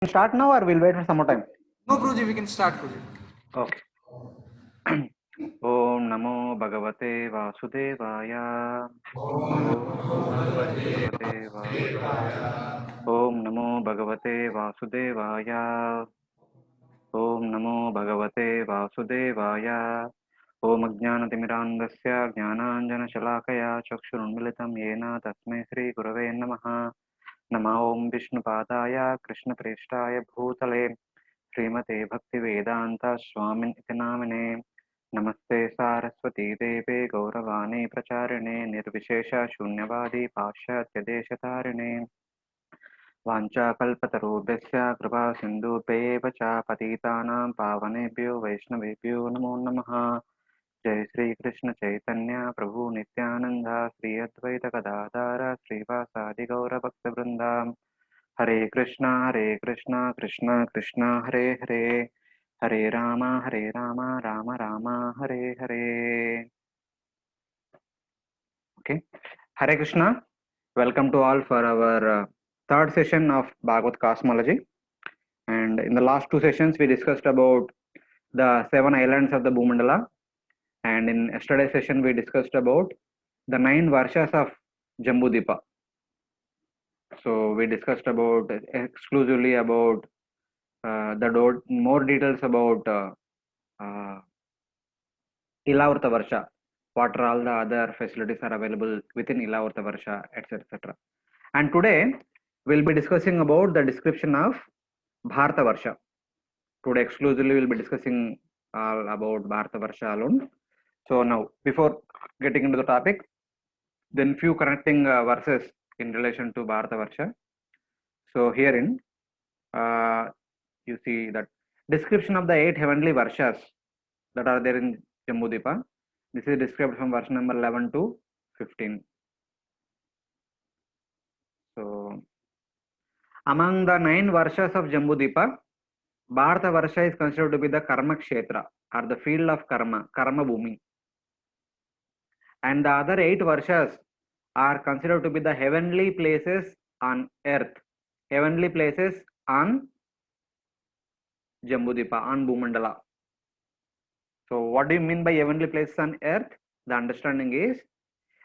Start now or we'll wait for some more time? No, Prabhuji, we can start, Prabhuji. Okay. Om Namo Bhagavate Vasudevaya. Om Namo Bhagavate Vasudevaya. Om Namo Bhagavate Vasudevaya. Om Ajnanatimirandasya Jnananjana Shalakaya Chakshurunmilitam Yena Tasmai Sri Gurave Namaha. Nama Om Vishnupadaya Krishna Preshtaya Bhutale श्रीमते भक्तिवेदांत स्वामिन् इति नामिने नमस्ते सारस्वती देवे गौरवाणी प्रचारिणे निर्विशेष शून्यवादी पाश्चात्यदेशतारिणे वाञ्छाकल्पतरुभ्यश्च कृपा सिन्धुभ्येव च पतितानां पावनेभ्यो वैष्णवेभ्यो नमो नमः। जय श्री कृष्ण चैतन्य प्रभु नित्यानंद श्री अद्वैत गदाधर श्रीवासादि गौरभक्तवृंद। हरे कृष्णा कृष्णा कृष्णा हरे हरे, हरे Ram Ram Ram Hare Hare. Okay, Hare Krishna. Welcome to all for our third session of Bhagavata Cosmology. And in the last two sessions, we discussed about the 7 islands of the Bhumandala. And in yesterday's session, we discussed about the 9 Varshas of Jambudvipa. So we discussed about exclusively about more details about Ilavrta Varsha, what are all the other facilities are available within Ilavrta Varsha, etc. etc. And today we'll be discussing about the description of Bharata Varsha. Today exclusively we'll be discussing all about Bharata Varsha alone. So now, before getting into the topic, then few connecting verses in relation to Bharata Varsha. So herein, you see that description of the 8 heavenly Varshas that are there in Jambudvipa. This is described from verse number 11 to 15. So, among the 9 Varshas of Jambudvipa, Bharata Varsha is considered to be the Karma Kshetra or the field of Karma, Karma Bhumi. And the other 8 Varshas are considered to be the heavenly places on earth, heavenly places on Jambudvipa, on Bhumandala. So, what do you mean by heavenly places on earth? The understanding is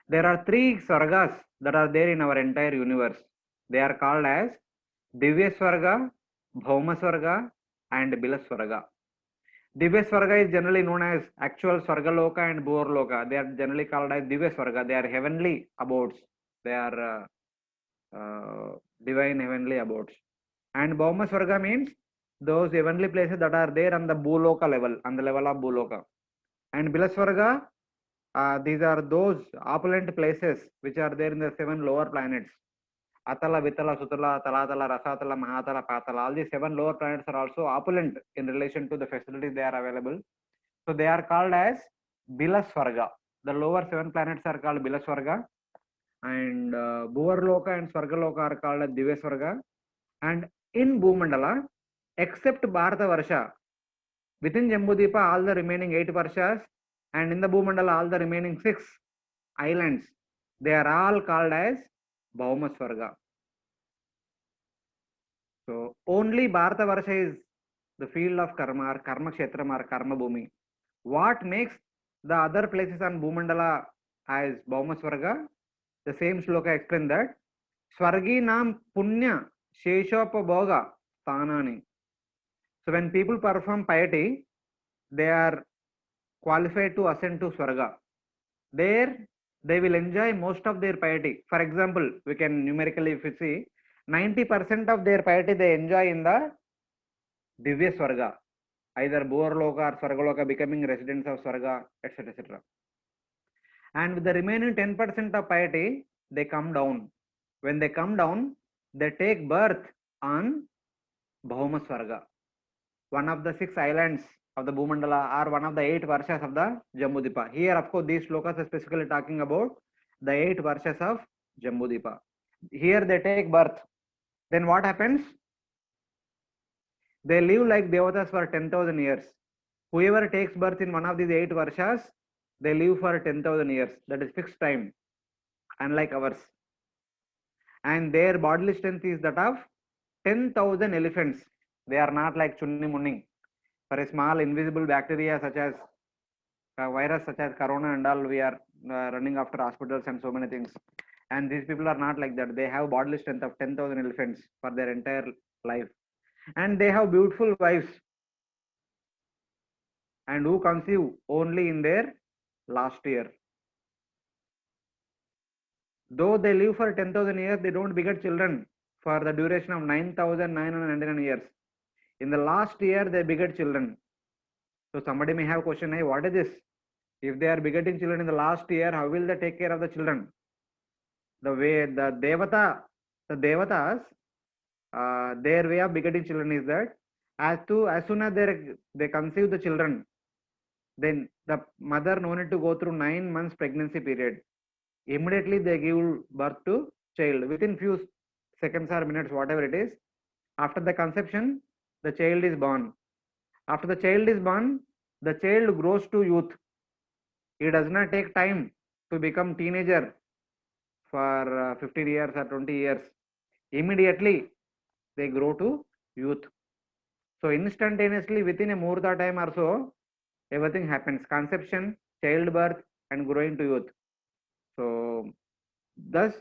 there are 3 Swargas that are there in our entire universe. They are called as Divya Swarga, Bhauma Swarga, and Bila Swarga. Divya Swarga is generally known as actual Swargaloka and Bhurloka. They are generally called as Divya Swarga. They are heavenly abodes. They are divine heavenly abodes. And Bhauma Swarga means those heavenly places that are there on the Bhuloka level, on the level of Bhuloka. And Bila Swarga, these are those opulent places which are there in the 7 lower planets. Atala, Vitala, Sutala, Talatala, Rasatala, Mahatala, Patala. All these 7 lower planets are also opulent in relation to the facilities they are available. So they are called as Bilaswarga. The lower 7 planets are called Bilaswarga. And Bhuvarloka and Swargaloka are called as Divyaswarga. And in Bhumandala, except Bharata Varsha, within Jambudvipa, all the remaining 8 Varshas, and in the Bhumandala, all the remaining 6 islands, they are all called as Bhauma Swarga. So only Bharata Varsha is the field of karma or karma kshetram or karma bhumi. What makes the other places on Bhumandala as Bhauma Swarga? The same shloka explains that Swargi nam punya sheshopabhoga sthanani. So when people perform piety, they are qualified to ascend to Swarga. There they will enjoy most of their piety. For example, we can numerically if we see 90% of their piety they enjoy in the Divya Swarga, either Bhuvarloka or Swargaloka, becoming residents of Swarga, etc. etc. And with the remaining 10% of piety, they come down. When they come down, they take birth on Bhauma Swarga, one of the 6 islands of the Bhumandala or one of the 8 Varshas of the Jambudvipa. Here, of course, these shlokas are specifically talking about the 8 Varshas of Jambudvipa. Here they take birth. Then what happens? They live like devatas for 10,000 years. Whoever takes birth in one of these 8 Varshas, they live for 10,000 years. That is fixed time, unlike ours. And their bodily strength is that of 10,000 elephants. They are not like chunni munning. For a small invisible bacteria such as virus such as corona and all, we are running after hospitals and so many things. And these people are not like that. They have bodily strength of 10,000 elephants for their entire life. And they have beautiful wives, and who conceive only in their last year. Though they live for 10,000 years, they don't beget children for the duration of 9,999 years. In the last year, they beget children. So somebody may have question, hey, what is this? If they are begetting children in the last year, how will they take care of the children? The way the devatas, their way of begetting children is that as soon as they conceive the children, then the mother no need to go through 9 months pregnancy period. Immediately they give birth to child within few seconds or minutes, whatever it is. After the conception, the child is born. After the child is born, the child grows to youth. It does not take time to become teenager for 15 years or 20 years. Immediately they grow to youth. So instantaneously within a muhurta time or so, everything happens: conception, childbirth, and growing to youth. So thus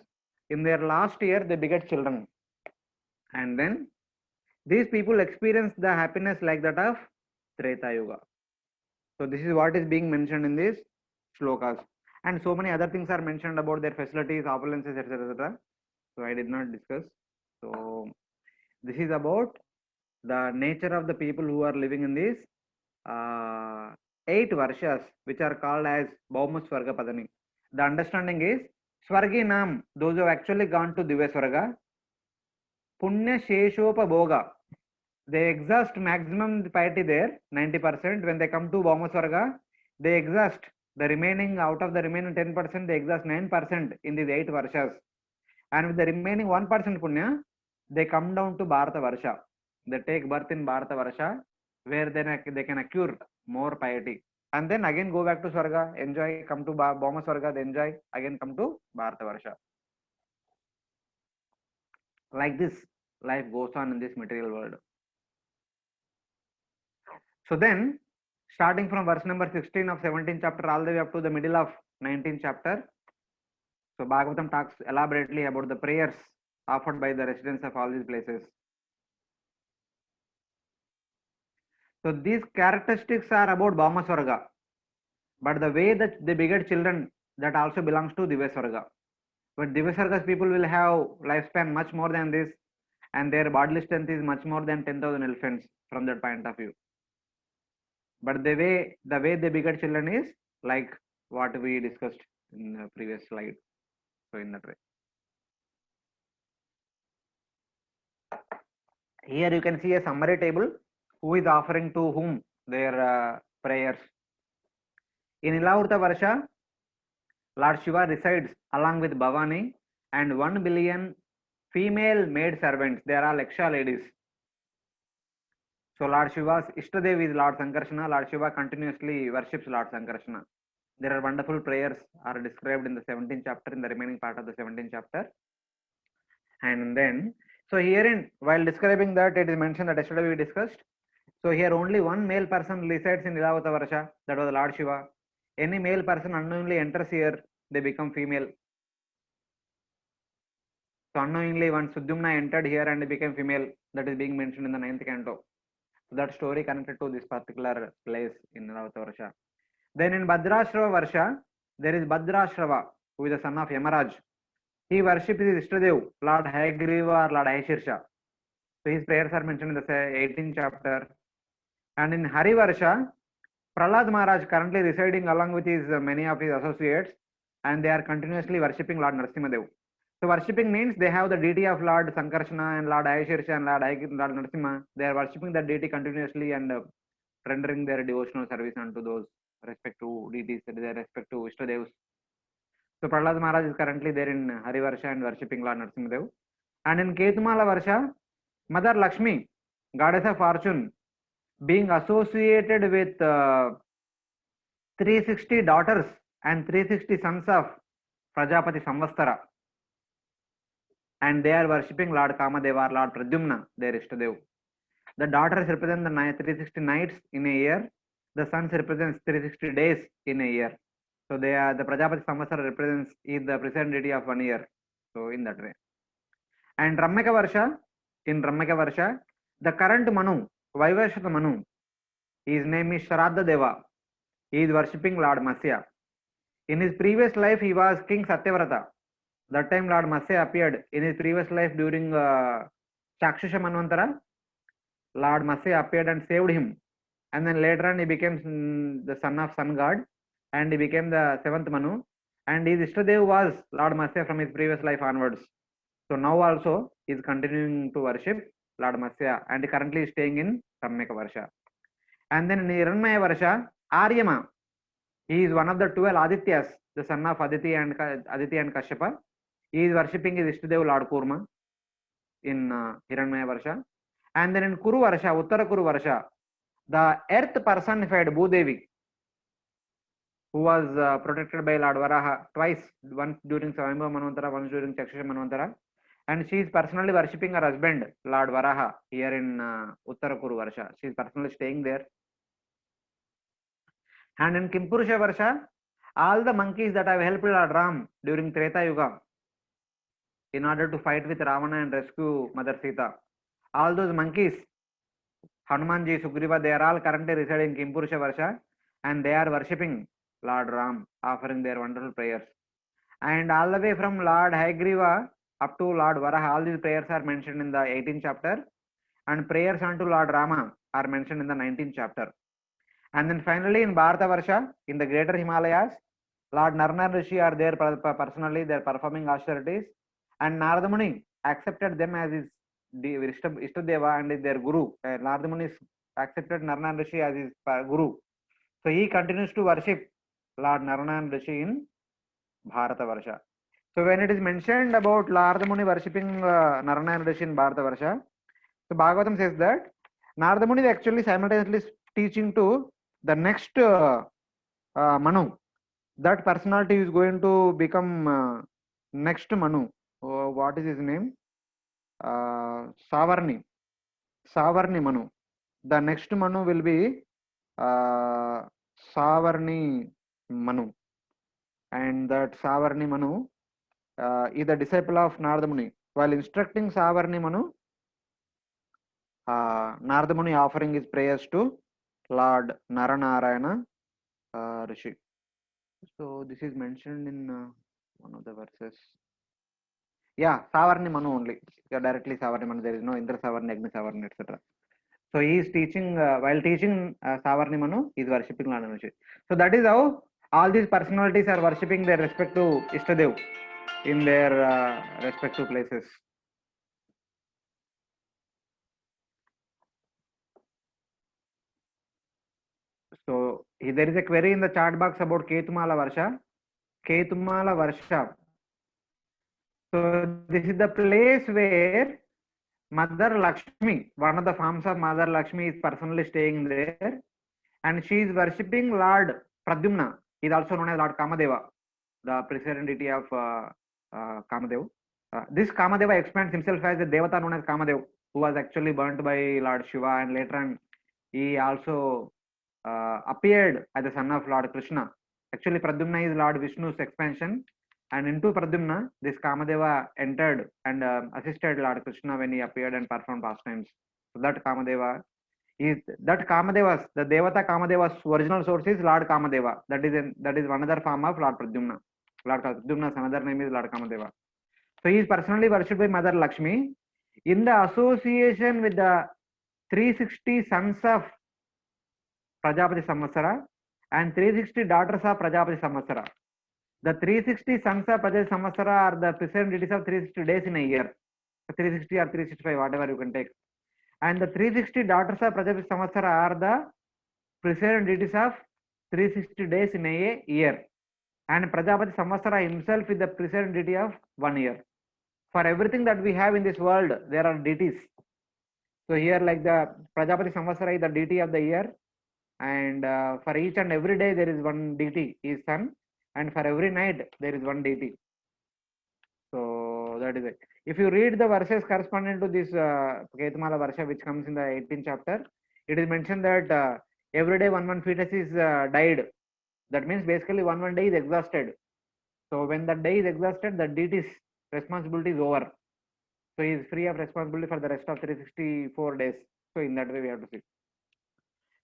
in their last year they beget children, and then these people experience the happiness like that of Treta Yuga. So this is what is being mentioned in these shlokas, and so many other things are mentioned about their facilities, opulences, etc., etc. So I did not discuss. So this is about the nature of the people who are living in these 8 varshas, which are called as Bhauma Swarga Padani. The understanding is Swargi Nam, those who have actually gone to Divya Swarga, Punya Sheshopa Bhoga, they exhaust maximum piety there, 90%. When they come to Bhauma Swarga, they exhaust the remaining, out of the remaining 10%, they exhaust 9% in these 8 varshas. And with the remaining 1% Punya, they come down to Bharata Varsha. They take birth in Bharata Varsha, where they can accrue more piety. And then again go back to Swarga, enjoy, come to Bhauma Swarga, they enjoy, again come to Bharata Varsha. Like this, life goes on in this material world. So then, starting from verse number 16 of 17th chapter all the way up to the middle of 19th chapter, so Bhagavatam talks elaborately about the prayers offered by the residents of all these places. So these characteristics are about Bhauma Swarga, but the way that they beget children, that also belongs to Divya Swarga. But Divya Swarga's people will have lifespan much more than this, and their bodily strength is much more than 10,000 elephants from that point of view. But the way they beget children is like what we discussed in the previous slide. So in that way, here you can see a summary table, who is offering to whom their prayers. In Ilavurta Varsha, Lord Shiva resides along with Bhavani and 1 billion female maid servants. They are all Yaksha ladies. So Lord Shiva's Ishtadev is Lord Sankarsana. Lord Shiva continuously worships Lord Sankarsana. There are wonderful prayers are described in the 17th chapter, in the remaining part of the 17th chapter. And then, so herein, while describing that, it is mentioned that yesterday we discussed. So here only one male person resides in Ilavata Varsha, that was Lord Shiva. Any male person unknowingly enters here, they become female. So unknowingly one Sudyumna entered here and became female. That is being mentioned in the 9th canto. So that story connected to this particular place in Ilavata Varsha. Then in Bhadrashrava Varsha, there is Bhadrashrava, who is the son of Yamaraj. He worships his Ishtadev, Lord Hayagriva or Lord Hayashirsha. So his prayers are mentioned in the 18th chapter. And in Hari Varsha, Prahlad Maharaj currently residing along with his many of his associates, and they are continuously worshipping Lord Narasimhadev. So worshipping means they have the deity of Lord Sankarsana and Lord Ayashirsha and Lord Narasimha. They are worshipping that deity continuously and rendering their devotional service unto those respective deities, their respective Ishtadevs. So Prahlad Maharaj is currently there in Hari Varsha and worshipping Lord Narasimhadev. And in Ketumala Varsha, Mother Lakshmi, goddess of fortune, being associated with 360 daughters and 360 sons of Prajapati Samvastara. and they are worshipping Lord Kamadeva or Lord Pradyumna, their Ishtadev. The daughters represent the 360 nights in a year. The sons represents 360 days in a year. So they are the Prajapati Samvatsara represents is the present deity of 1 year. So in that way. And Rammaka Varsha, in Rammaka Varsha, the current Manu, Vaivashata Manu, his name is Shraddha Deva. He is worshipping Lord Matsya. In his previous life, he was King Satyavrata. That time Lord Matsya appeared in his previous life during Chakshusha Manvantara. Lord Matsya appeared and saved him. And then later on he became the son of sun god, and he became the seventh Manu. And his Ishtadev was Lord Matsya from his previous life onwards. So now also he is continuing to worship Lord Matsya, and he currently is staying in Rammaka Varsha. And then in Hiranmaya Varsha, Aryama, he is one of the 12 Adityas, the son of Aditi and Kashyapa. He is worshipping his Ishtadev Lord Kurma in Hiranmaya Varsha. And then in Kuru Varsha, Uttara Kuru Varsha, the earth personified Bhudevi, who was protected by Lord Varaha twice, once during Savambha Manvantara, once during Chakshusha Manvantara. And she is personally worshipping her husband, Lord Varaha, here in Uttara Kuru Varsha. She is personally staying there. And in Kimpurusha Varsha, all the monkeys that have helped Lord Ram during Treta Yuga in order to fight with Ravana and rescue Mother Sita, all those monkeys, Hanumanji, Sugriva, they are all currently residing in Kimpurusha Varsha, and they are worshipping Lord Ram, offering their wonderful prayers. And all the way from Lord Hayagriva up to Lord Varaha, all these prayers are mentioned in the 18th chapter, and prayers unto Lord Rama are mentioned in the 19th chapter. And then finally in Bharata Varsha, in the greater Himalayas, Lord Narana Rishi are there personally, they are performing austerities, and Narada Muni accepted them as his Ishtadeva and their Guru. Narada Muni accepted Narana Rishi as his Guru. So he continues to worship Lord Narana Rishi in Bharata Varsha. So when it is mentioned about Narada Muni worshipping Narana Rishi in Bharata Varsha, so Bhagavatam says that Narada Muni is actually simultaneously teaching to the next Manu. That personality is going to become next Manu. What is his name? Savarni Manu. The next Manu will be Savarni Manu, and that Savarni Manu is the disciple of Narada Muni. While instructing Savarni Manu, Narada Muni offering his prayers to Lord Naranarayana Rishi. So this is mentioned in one of the verses. Yeah, Savarni Manu only. Yeah, directly Savarni Manu. There is no Indra Savarni, Agni Savarni, etc. So he is teaching, while teaching Savarni Manu, he is worshipping Lord Rishi. So that is how all these personalities are worshipping their respective Ishtadev in their respective places. So there is a query in the chat box about Ketumala Varsha. Ketumala Varsha. So this is the place where Mother Lakshmi, one of the forms of Mother Lakshmi, is personally staying there, and she is worshipping Lord Pradyumna. He is also known as Lord Kamadeva, the precedent deity of Kamadev. This Kamadeva expands himself as a Devata known as Kamadev, who was actually burnt by Lord Shiva, and later on he also appeared as the son of Lord Krishna. Actually, Pradyumna is Lord Vishnu's expansion, and into Pradyumna, this Kamadeva entered and assisted Lord Krishna when he appeared and performed pastimes. So that Kamadeva is the Devata Kamadeva's original source is Lord Kamadeva. That is another form of Lord Pradyumna. Lord Pradyumna's another name is Lord Kamadeva. So he is personally worshipped by Mother Lakshmi in the association with the 360 sons of Prajapati Samvatsara and 360 daughters of Prajapati Samvatsara. The 360 sons of Prajapati Samvatsara are the present deities of 360 days in a year. 360 or 365, whatever you can take. And the 360 daughters of Prajapati Samvatsara are the present deities of 360 days in a year. And Prajapati Samvatsara himself is the present deity of 1 year. For everything that we have in this world, there are deities. So here, like the Prajapati Samvatsara is the deity of the year, and for each and every day there is one deity, is sun, and for every night there is one deity. So that is it. If you read the verses corresponding to this Ketumala Varsha, which comes in the 18th chapter, it is mentioned that every day one fetus is died. That means basically one day is exhausted. So when that day is exhausted, the deity's responsibility is over. So he is free of responsibility for the rest of 364 days. So in that way we have to see.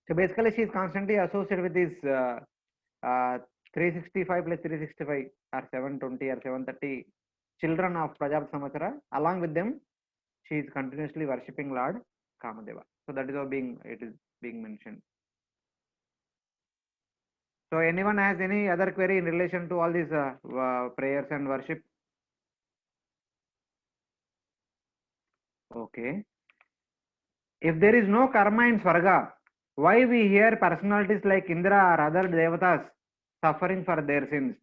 So basically she is constantly associated with this 365 plus 365 or 720 or 730 children of Prajapati Samvatsara. Along with them, she is continuously worshipping Lord Kamadeva. So that is how it is being mentioned. So anyone has any other query in relation to all these prayers and worship? Okay. If there is no karma in Swarga, why we hear personalities like Indra or other devatas suffering for their sins?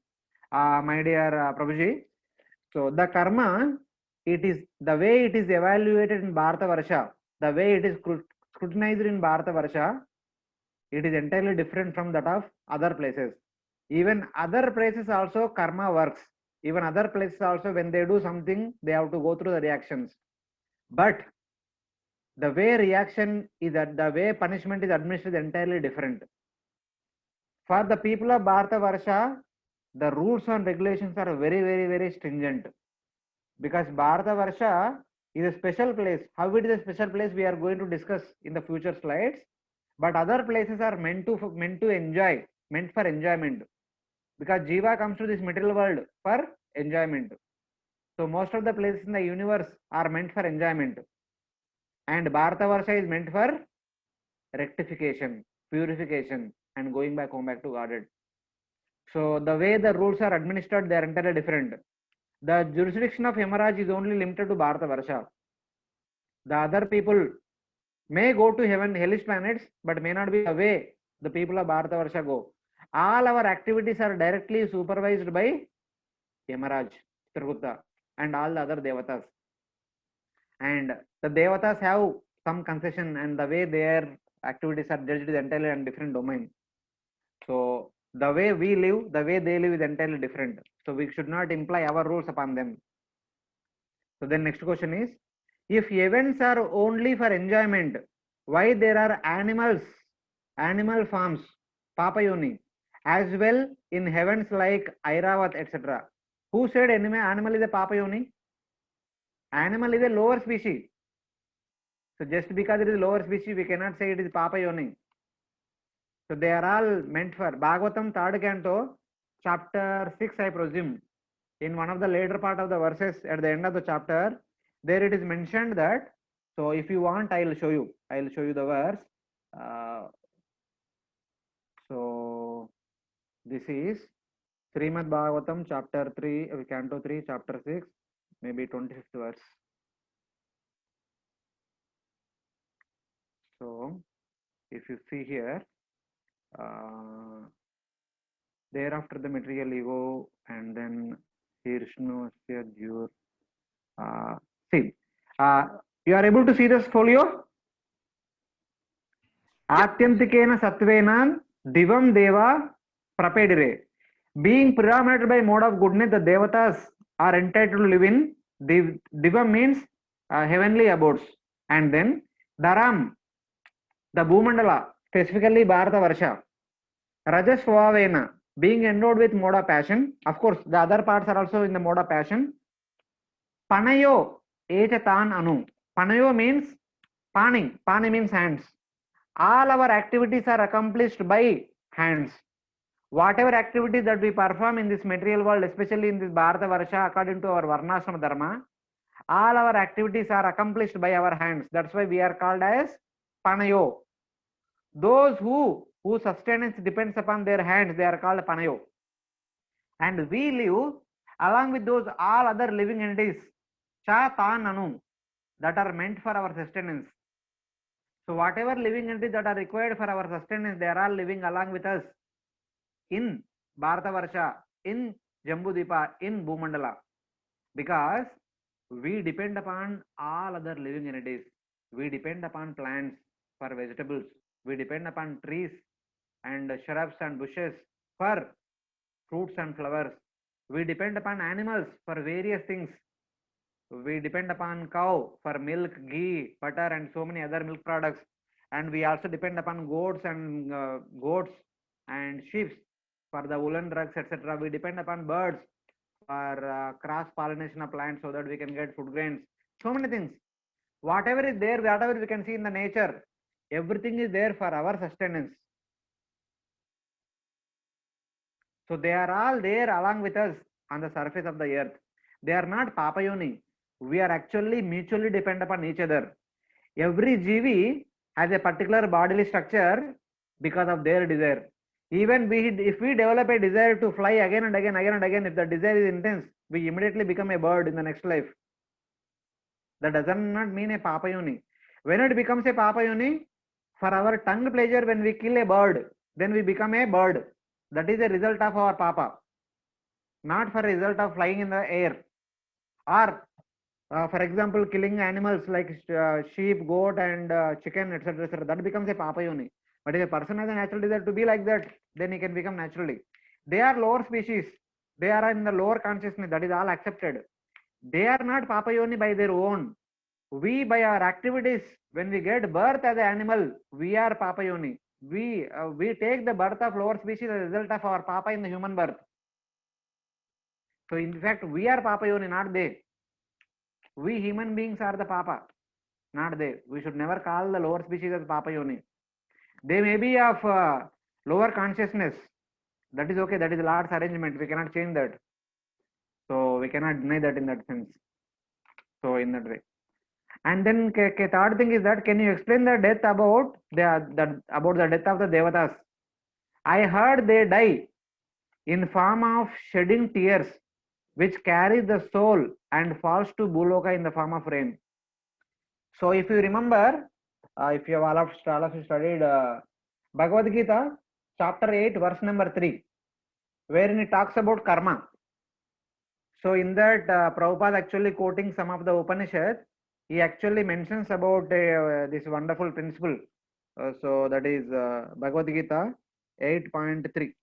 My dear Prabhuji, so the karma, it is the way it is evaluated in Bharata Varsha, the way it is scrutinized in Bharata Varsha, it is entirely different from that of other places. Even other places also karma works. Even other places also, when they do something, they have to go through the reactions. But the way reaction is that the way punishment is administered is entirely different. For the people of Bharata Varsha, the rules and regulations are very, very, very stringent. Because Bharata Varsha is a special place. How it is a special place, we are going to discuss in the future slides. But other places are meant to enjoy, meant for enjoyment. Because Jiva comes to this material world for enjoyment. So most of the places in the universe are meant for enjoyment. And Bharata Varsha is meant for rectification, purification, and going back home back to Godhead. So the way the rules are administered, they are entirely different. The jurisdiction of Yamaraj is only limited to Bharata Varsha. The other people may go to heaven, hellish planets, but may not be the way the people of Bharata Varsha go. All our activities are directly supervised by Yamaraj, Chitragupta, and all the other devatas. And the devatas have some concession, and the way their activities are judged is entirely in different domain. So the way we live, the way they live is entirely different. So we should not imply our rules upon them. So then next question is, if events are only for enjoyment, why there are animal forms, Papayoni, as well in heavens like Airavat, etc. Who said animal is a Papayoni? Animal is a lower species. So just because it is lower species, we cannot say it is Papayoni. So they are all meant for Bhagavatam third canto, chapter 6, I presume. In one of the later part of the verses at the end of the chapter, there it is mentioned that. So if you want, I will show you. I will show you the verse. So this is Srimad Bhagavatam chapter 3, canto 3, chapter 6, maybe 25th verse. So if you see here, thereafter the material ego, and then Hirshnu, Jur. See, you are able to see this folio? Atyantikena Satvena Divam Deva Prapedire. Being predominated by mode of goodness, the devatas are entitled to live in Divam means heavenly abodes. And then Dharam, the Bhumandala, specifically Bharata Varsha. Rajasvavena, being endowed with mode of passion. Of course, the other parts are also in the mode of passion. Panayo, Echatan Anu. Panayo means Pani. Pani means hands. All our activities are accomplished by hands. Whatever activities that we perform in this material world, especially in this Bharata Varsha, according to our Varnashrama Dharma, all our activities are accomplished by our hands. That's why we are called as Panayo. Those whose sustenance depends upon their hands, they are called Panayo. And we live along with those all other living entities, Cha Tan Anu, that are meant for our sustenance. So whatever living entities that are required for our sustenance, they are all living along with us in Bharata Varsha, in Jambudipa, in Bhumandala. Because we depend upon all other living entities. We depend upon plants for vegetables. We depend upon trees and shrubs and bushes for fruits and flowers. We depend upon animals for various things. We depend upon cow for milk, ghee, butter, and so many other milk products. And we also depend upon goats and sheep for the woolen drugs, etc. We depend upon birds for cross pollination of plants so that we can get food grains. So many things. Whatever is there, whatever we can see in the nature, everything is there for our sustenance. So they are all there along with us on the surface of the earth. They are not papayoni. We are actually mutually dependent upon each other. Every GV has a particular bodily structure because of their desire. Even if we develop a desire to fly again and again, if the desire is intense, we immediately become a bird in the next life. That does not mean a papayoni. When it becomes a papayoni, for our tongue pleasure, when we kill a bird, then we become a bird. That is a result of our papa, not for a result of flying in the air. Or, for example, killing animals like sheep, goat, and chicken, etc., etc. That becomes a papayoni. But if a person has a natural desire to be like that, then he can become naturally. They are lower species. They are in the lower consciousness. That is all accepted. They are not papayoni by their own. We, by our activities, when we get birth as an animal, we are papayoni. We take the birth of lower species as a result of our papa in the human birth. So in fact, we are papayoni, not they. We human beings are the papa, not they. We should never call the lower species as papayoni. They may be of lower consciousness. That is okay. That is Lord's arrangement. We cannot change that. So we cannot deny that in that sense. So in that way. And then third thing is that, can you explain the death about the death of the devatas? I heard they die in form of shedding tears, which carries the soul and falls to Bhuloka in the form of rain. So if you remember, if you have all of you studied Bhagavad Gita, chapter 8, verse number 3, wherein it talks about karma. So in that, Prabhupada actually quoting some of the Upanishads, he actually mentions about this wonderful principle. So that is Bhagavad Gita 8.3.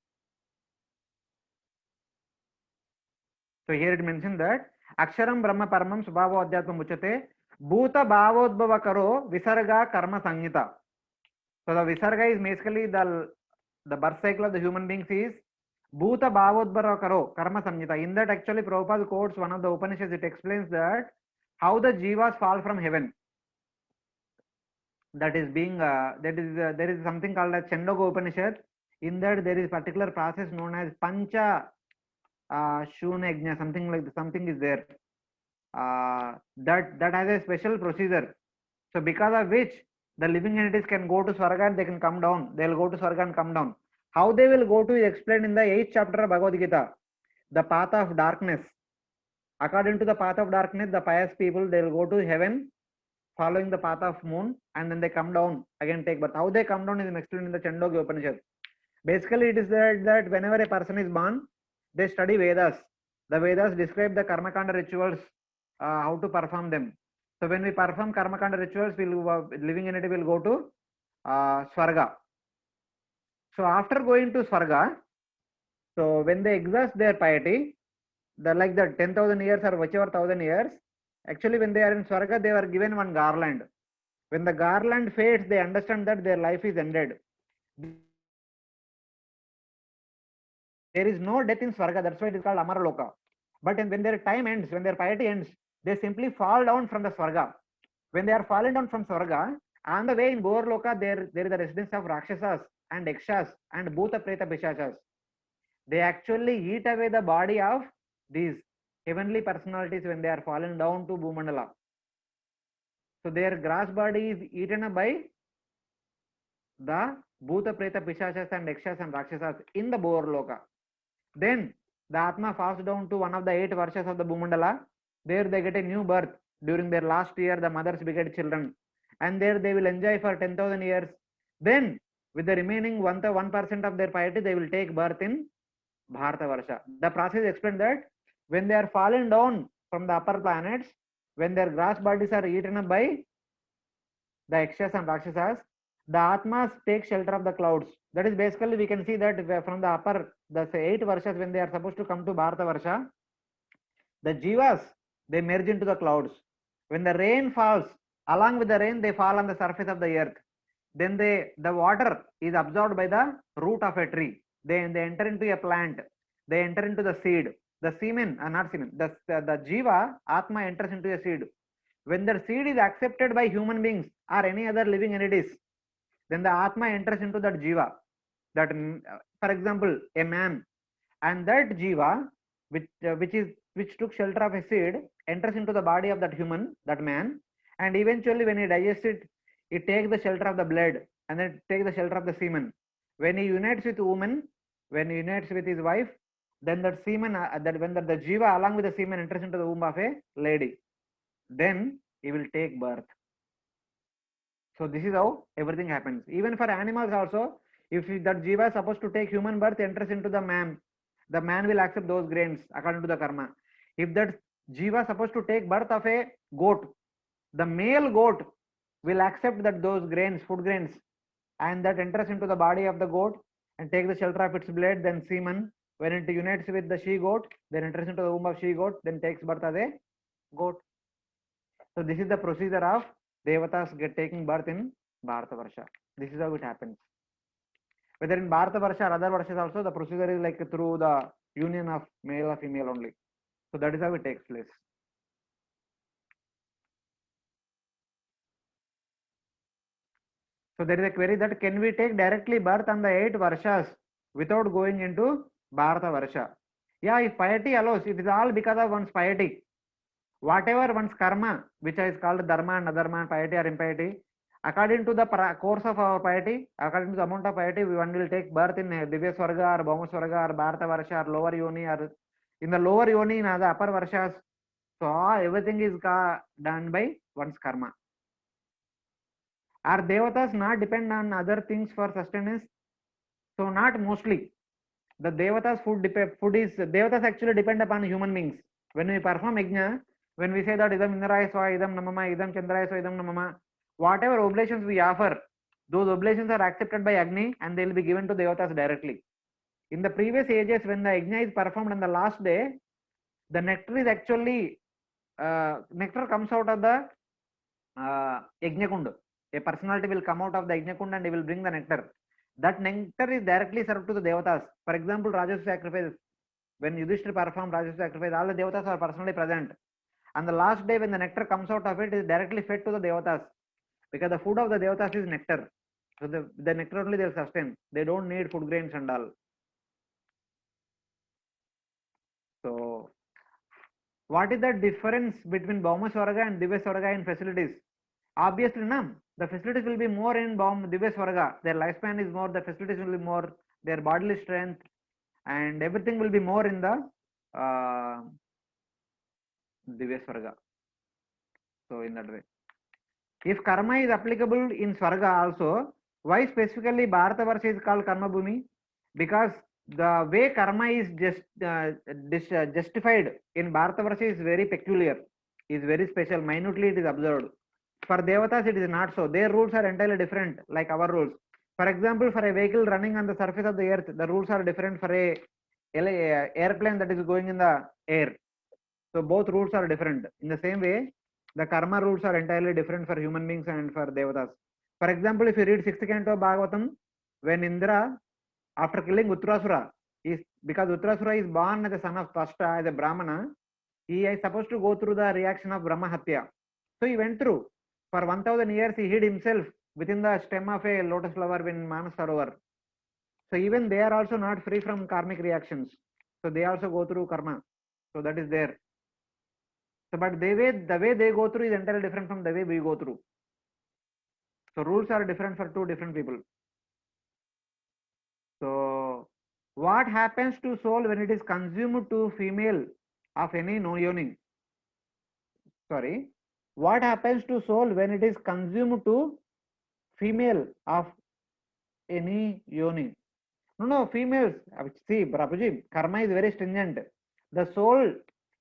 So here it mentions that Aksharam Brahma Paramam Subhavo Adhyatma Muchate Bhuta Bhavodbhava Karo Visarga Karma Sangita. So the Visarga is basically the birth cycle of the human beings is Bhuta Bhavodbhava Karo Karma Samhita. In that actually Prabhupada quotes one of the Upanishads. It explains that how the jivas fall from heaven. That is being there is something called as Chandoga Upanishad. In that there is particular process known as Pancha Shunagnya, something like something is there. That has a special procedure. So because of which the living entities can go to Swarga and they can come down. They will go to Swarga and come down. How they will go to is explained in the 8th chapter of Bhagavad Gita, the path of darkness. According to the path of darkness, the pious people, they will go to heaven following the path of moon, and then they come down again take birth. How they come down is explained in the Chandogya Upanishad. Basically, it is that whenever a person is born, they study Vedas. The Vedas describe the Karmakanda rituals, how to perform them. So when we perform Karmakanda rituals, living entity will go to Swarga. So after going to Swarga, so when they exhaust their piety, like the 10,000 years or whichever 1,000 years, actually when they are in Swarga, they were given one garland. When the garland fades, they understand that their life is ended. There is no death in Swarga, that's why it is called Amaraloka. But when their time ends, when their piety ends, they simply fall down from the Swarga. When they are fallen down from Swarga, on the way in Borloka, there is a residence of Rakshasas and Ekshas and Bhuta Preta Pishachas. They actually eat away the body of these heavenly personalities when they are fallen down to Bhumandala. So their gross body is eaten up by the Bhuta Preta Pishachas and Ekshas and Rakshasas in the Borloka. Then the Atma falls down to one of the 8 Varshas of the Bhumandala. There they get a new birth. During their last year, the mothers beget children. And there they will enjoy for 10,000 years. Then, with the remaining 1% of their piety, they will take birth in Bharata Varsha. The process explained that when they are fallen down from the upper planets, when their gross bodies are eaten up by the Ekshas and Rakshasas, the Atmas take shelter of the clouds. That is basically, we can see that from the upper, the 8 Varshas, when they are supposed to come to Bharata Varsha, the Jivas, they merge into the clouds. When the rain falls, along with the rain, they fall on the surface of the earth. Then the water is absorbed by the root of a tree. They enter into a plant. They enter into the seed. The semen, not semen, the jiva, atma enters into a seed. When the seed is accepted by human beings or any other living entities, then the atma enters into that jiva. That, for example, a man, and that jiva, which took shelter of a seed, enters into the body of that human, that man, and eventually when he digests it, it takes the shelter of the blood, and then takes the shelter of the semen. When he unites with woman, when he unites with his wife, then that semen, that when the jiva along with the semen enters into the womb of a lady, then he will take birth. So this is how everything happens. Even for animals also, if that jiva is supposed to take human birth, enters into the man will accept those grains according to the karma. If that jiva is supposed to take birth of a goat, the male goat will accept that those grains, food grains, and that enters into the body of the goat and take the shelter of its blood, then semen. When it unites with the she goat, then enters into the womb of she goat, then takes birth as a goat. So this is the procedure of devatas taking birth in Bharata Varsha. This is how it happens. Whether in Bharata Varsha or other Varshas also, the procedure is like through the union of male or female only. So that is how it takes place. So there is a query that can we take directly birth on the 8 Varshas without going into Bharata Varsha? Yeah, if piety allows, it is all because of one's piety. Whatever one's karma, which is called dharma and adharma, piety or impiety, according to the course of our piety, according to the amount of piety, one will take birth in Divya Swarga or Bhauma Swarga or Bharata Varsha or lower yoni or in the lower yoni in the upper Varshas. So everything is done by one's karma. Are devatas not depend on other things for sustenance? So not mostly. The devatas devatas actually depend upon human beings. When we perform yajna, when we say that idam indraya swa idam namama idam chandraya swa idam namama, whatever oblations we offer, those oblations are accepted by Agni and they will be given to devatas directly. In the previous ages, when the yajna is performed on the last day, the nectar is actually nectar comes out of the yajna kund. A personality will come out of the yajna kund and he will bring the nectar. That nectar is directly served to the devatas. For example, Rajas sacrifice. When Yudhishthira performed Rajas sacrifice, all the devatas are personally present. On the last day, when the nectar comes out of it, is directly fed to the devatas, because the food of the devatas is nectar. So the nectar only they will sustain. They don't need food grains and all. So what is the difference between Bhauma Swarga and Divya Swarga in facilities? Obviously, no. The facilities will be more in Divya Swarga. Their lifespan is more, the facilities will be more, their bodily strength and everything will be more in the Divya Swarga. So in that way. If karma is applicable in Swarga also, why specifically Bharata Varsha is called Karma Bhumi? Because the way karma is justified in Bharata Varsha is very peculiar, is very special, minutely it is observed. For Devatas it is not so. Their rules are entirely different like our rules. For example, for a vehicle running on the surface of the earth, the rules are different for a airplane that is going in the air. So both rules are different. In the same way, the karma rules are entirely different for human beings and for devatas. For example, if you read 6th canto of Bhagavatam, when Indra, after killing Uttarasura, because Uttarasura is born as a son of Twashta, as a Brahmana, he is supposed to go through the reaction of Brahma Hatya. So he went through. For 1000 years, he hid himself within the stem of a lotus flower in Manas Sarovar. So even they are also not free from karmic reactions. So they also go through karma. So that is there. So, but the way they go through is entirely different from the way we go through. So rules are different for two different people. So what happens to soul when it is consumed to female of any no yoni? Sorry. What happens to soul when it is consumed to female of any yoni? No, females. See, Prabhuji, karma is very stringent. The soul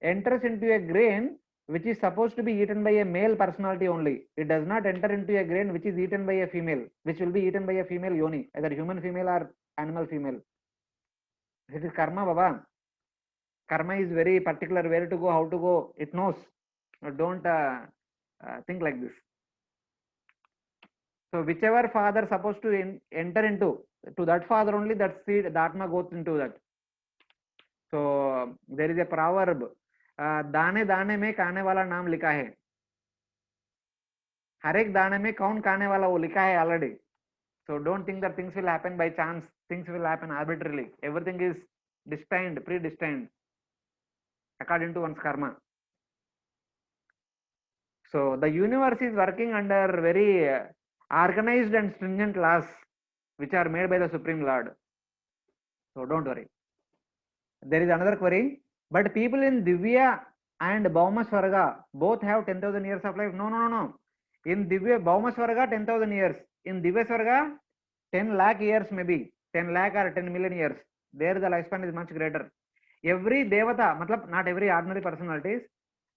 enters into a grain which is supposed to be eaten by a male personality only. It does not enter into a grain which is eaten by a female, which will be eaten by a female yoni, either human female or animal female. It is karma, Baba. Karma is very particular, where to go, how to go, it knows. Don't think like this. So whichever father supposed to enter into, to that father only that seed, the atma goes into that. So there is a proverb, दाने दाने में खाने वाला नाम लिखा है. हर एक दाने में कौन खाने वाला वो लिखा है already. So don't think that things will happen by chance. Things will happen arbitrarily. Everything is destined, predestined according to one's karma. So the universe is working under very organized and stringent laws which are made by the Supreme Lord. So don't worry. There is another query. But people in Divya and Bhauma Swarga both have 10,000 years of life. No, no, no, no. In Divya, Bhauma Swarga 10,000 years. In Divya Swarga 10 lakh years maybe. 10 lakh or 10 million years. There the lifespan is much greater. Every Devata, matlab not every ordinary personalities,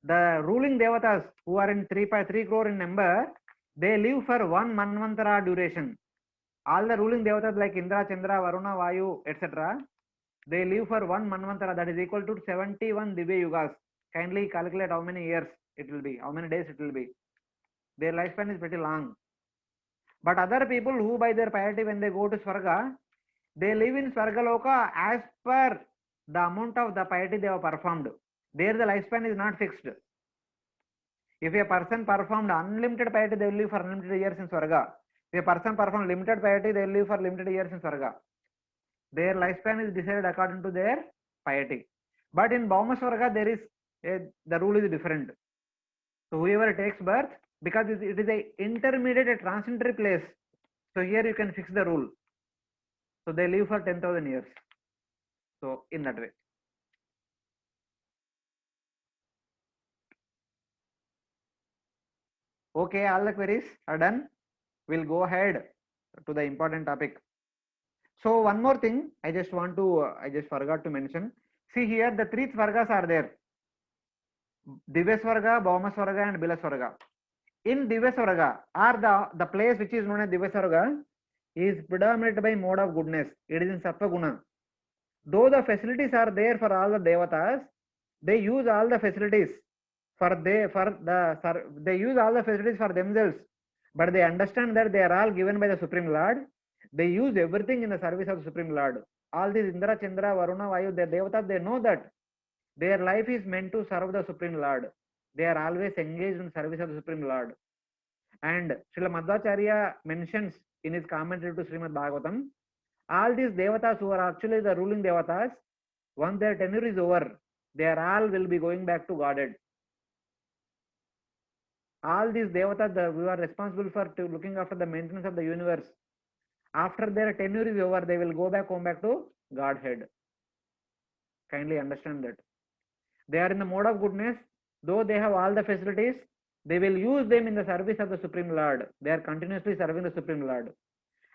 the ruling Devatas who are in 3 crore in number, they live for one Manvantara duration. All the ruling Devatas like Indra, Chandra, Varuna, Vayu, etc. They live for one Manvantara, that is equal to 71 Divya Yugas. Kindly calculate how many years it will be, how many days it will be. Their lifespan is pretty long. But other people who by their piety when they go to Swarga, they live in Swargaloka as per the amount of the piety they have performed. There the lifespan is not fixed. If a person performed unlimited piety, they will live for unlimited years in Swarga. If a person performed limited piety, they will live for limited years in Swarga. Their lifespan is decided according to their piety. But in Bhauma Swarga, there is the rule is different. So whoever takes birth, because it is a intermediate, a transitory place. So here you can fix the rule. So they live for 10,000 years. So in that way. Okay, all the queries are done. We'll go ahead to the important topic. So one more thing, I just forgot to mention. See here, the three Swargas are there. Divya Swarga, Bhauma Swarga and Bila Swarga. In Divya Swarga, are the place which is known as Divya Swarga is predominated by mode of goodness. It is in Sattva Guna. Though the facilities are there for all the Devatas, they use all the facilities they use all the facilities for themselves, but they understand that they are all given by the Supreme Lord. They use everything in the service of the Supreme Lord. All these Indra, Chandra, Varuna, Vayu, the Devatas, they know that their life is meant to serve the Supreme Lord. They are always engaged in service of the Supreme Lord. And Srila Madhvacharya mentions in his commentary to Srimad Bhagavatam, all these Devatas who are actually the ruling Devatas, once their tenure is over, they are all will be going back to Godhead. All these Devatas who are responsible for looking after the maintenance of the universe, after their tenure is over, they will go back home back to Godhead. Kindly understand that. They are in the mode of goodness, though they have all the facilities, they will use them in the service of the Supreme Lord. They are continuously serving the Supreme Lord.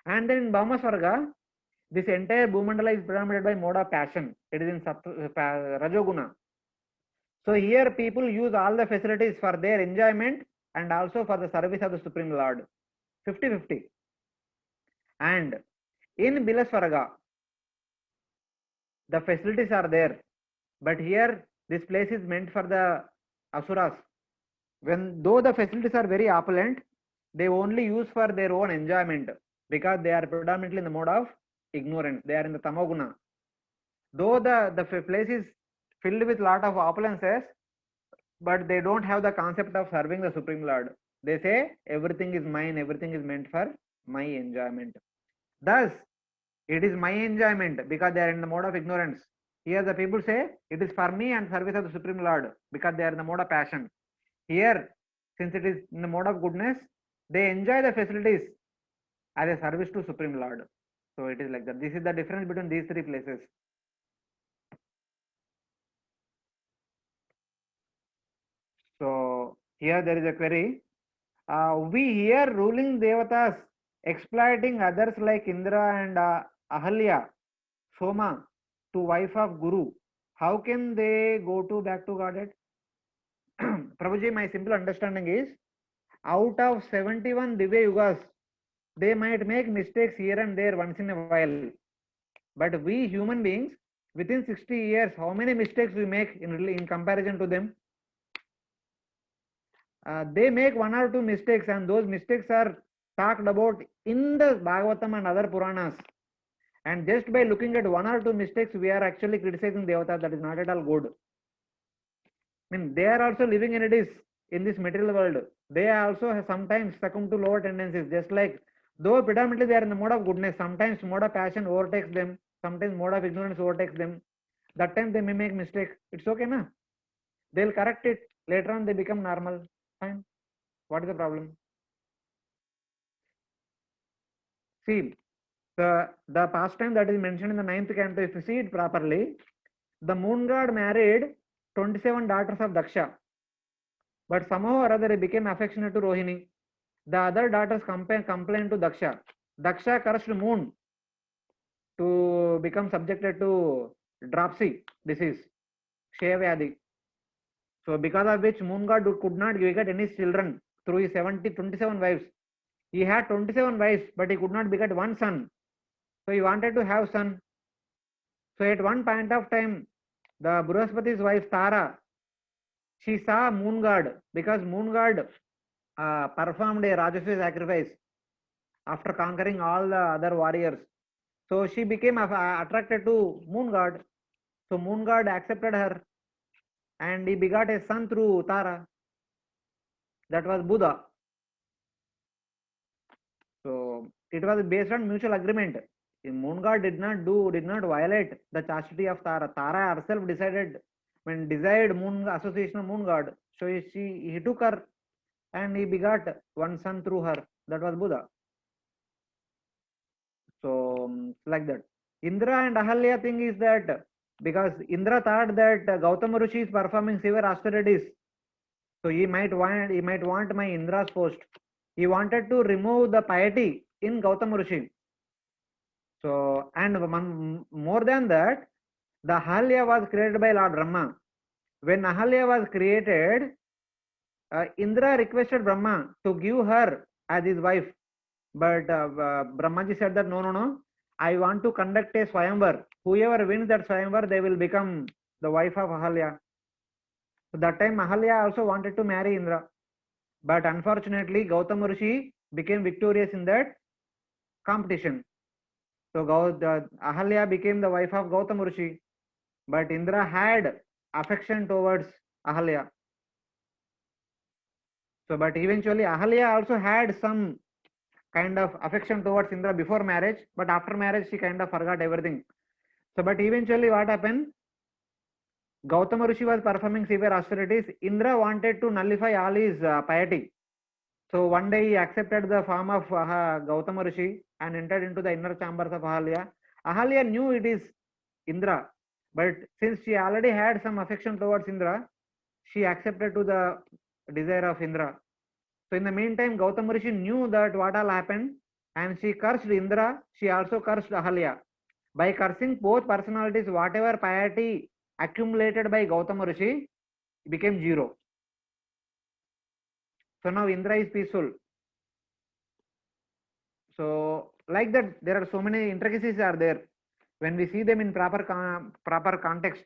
And then in Bhauma Swarga, this entire Bhumandala is predominated by mode of passion. It is in Rajoguna. So here people use all the facilities for their enjoyment and also for the service of the Supreme Lord. 50-50. And in Bilaswaraga, the facilities are there. But here this place is meant for the Asuras. Though the facilities are very opulent, they only use for their own enjoyment because they are predominantly in the mode of ignorance. They are in the Tamoguna. Though the place is filled with lot of opulences, but they don't have the concept of serving the Supreme Lord. They say everything is mine, everything is meant for my enjoyment. Thus, it is my enjoyment because they are in the mode of ignorance. Here the people say it is for me and service of the Supreme Lord because they are in the mode of passion. Here, since it is in the mode of goodness, they enjoy the facilities as a service to Supreme Lord. So it is like that. This is the difference between these three places. So here there is a query. We hear ruling Devatas exploiting others like Indra and Ahalya, Soma, to wife of Guru. How can they go back to Godhead? Prabhuji, my simple understanding is, out of 71 Divya Yugas, they might make mistakes here and there once in a while. But we human beings, within 60 years, how many mistakes we make in comparison to them? they make one or two mistakes, and those mistakes are talked about in the Bhagavatam and other Puranas. And just by looking at one or two mistakes, we are actually criticizing Devata. That is not at all good. I mean, they are also living in it is in this material world. They also have sometimes succumb to lower tendencies, just like though predominantly they are in the mode of goodness, sometimes mode of passion overtakes them, sometimes mode of ignorance overtakes them. That time they may make mistake. It's okay, na? They'll correct it. Later on they become normal. Fine. What is the problem? See, the pastime that is mentioned in the ninth canto, if you see it properly, the moon god married 27 daughters of Daksha, but somehow or other he became affectionate to Rohini. The other daughters complained to Daksha. Daksha cursed moon to become subjected to dropsy disease, Kshayavyadhi. So because of which moon god could not beget any children through his 27 wives. He had 27 wives, but he could not beget one son. So he wanted to have son. So at one point of time, the Bruhaspati's wife Tara, she saw moon god because moon god performed a Rajasvi sacrifice after conquering all the other warriors. So she became attracted to moon god. So moon god accepted her and he begot a son through Tara. That was Buddha. So it was based on mutual agreement. Moon god did not violate the chastity of Tara. Tara herself desired moon association of moon god. So he took her and he begot one son through her. That was Buddha. So like that. Indra and Ahalya thing is that because Indra thought that Gautama Rishi is performing severe austerities, so he might want my Indra's post. He wanted to remove the piety in Gautama Rishi. So and more than that, the Ahalya was created by Lord Brahma. When Ahalya was created, Indra requested Brahma to give her as his wife, but Brahmaji said that no, I want to conduct a Swayamvar. Whoever wins that Swayamvar, they will become the wife of Ahalya. So that time Ahalya also wanted to marry Indra, but unfortunately Gautama Rishi became victorious in that competition. So Ahalya became the wife of Gautama Rishi, but Indra had affection towards Ahalya. So, but eventually Ahalya also had some kind of affection towards Indra before marriage, but after marriage she kind of forgot everything. So, but eventually what happened? Gautama Rishi was performing severe austerities. Indra wanted to nullify all his piety. So one day he accepted the form of Gautama Rishi and entered into the inner chambers of Ahalya. Ahalya knew it is Indra, but since she already had some affection towards Indra, she accepted to the desire of Indra. So in the meantime, Gautama Rishi knew that what all happened and she cursed Indra, she also cursed Ahalya. By cursing both personalities, whatever piety accumulated by Gautama Rishi became zero. So now Indra is peaceful. So like that, there are so many intricacies are there. When we see them in proper context,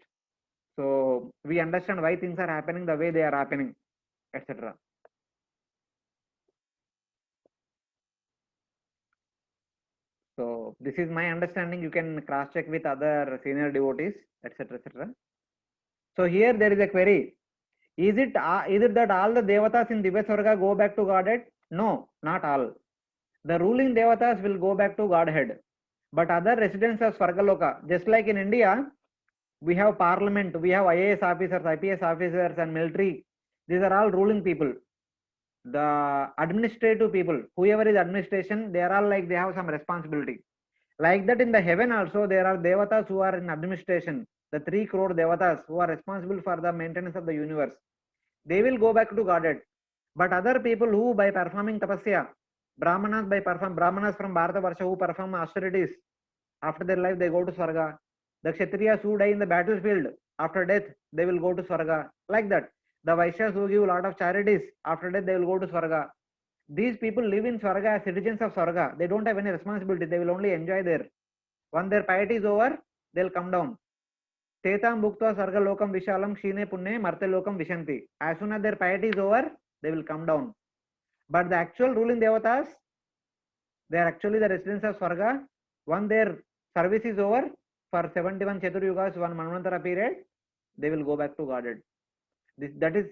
so we understand why things are happening the way they are happening, etc. So this is my understanding. You can cross check with other senior devotees, etc., etc. So here there is a query. Is it that all the devatas in Divya Swarga go back to Godhead? No, not all. The ruling devatas will go back to Godhead, but other residents of Swargaloka, just like in India, we have parliament, we have IAS officers, IPS officers, and military. These are all ruling people. The administrative people, whoever is administration, they are all like they have some responsibility. Like that in the heaven also, there are devatas who are in administration. The 3 crore devatas who are responsible for the maintenance of the universe. They will go back to Godhead. But other people who by performing tapasya, Brahmanas from Bharata Varsha who perform austerities, after their life they go to Swarga. The Kshatriyas who die in the battlefield, after death they will go to Swarga. Like that. The Vaishyas who give a lot of charities, after death they will go to Swarga. These people live in Swarga as citizens of Swarga. They don't have any responsibility. They will only enjoy there. When their piety is over, they'll come down. Tetam bhuktva sarga lokam vishalam shine punne marte lokam vishanti. As soon as their piety is over, they will come down. But the actual ruling devatas, they are actually the residents of Swarga. Once their service is over for 71 Chaturyugas, one Manvantara period, they will go back to Godhead. That is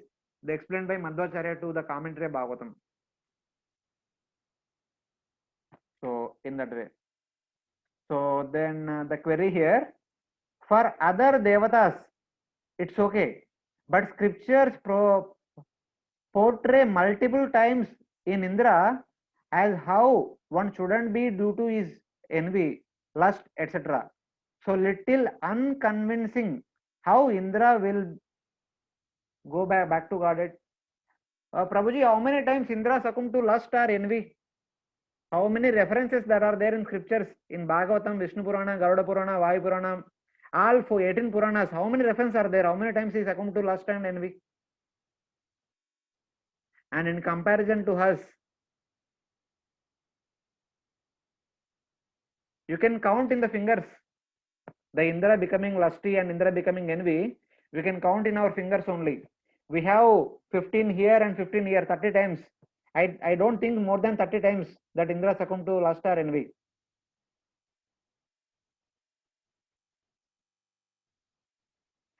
explained by Madhvacharya to the commentary of Bhagavatam. So in that way. So then the query here, for other devatas, it's okay. But scriptures portray multiple times in Indra as how one shouldn't be due to his envy, lust, etc. So little unconvincing how Indra will go back to Godhead. Prabhuji, how many times Indra succumbed to lust or envy? How many references that are there in scriptures in Bhagavatam, Vishnu Purana, Garuda Purana, Vayu Purana, all for 18 Puranas? How many references are there? How many times he succumbed to lust and envy? And in comparison to us, you can count in the fingers the Indra becoming lusty and Indra becoming envy. We can count in our fingers only. We have 15 here and 15 here, 30 times. I don't think more than 30 times that Indra succumbed to lust or envy.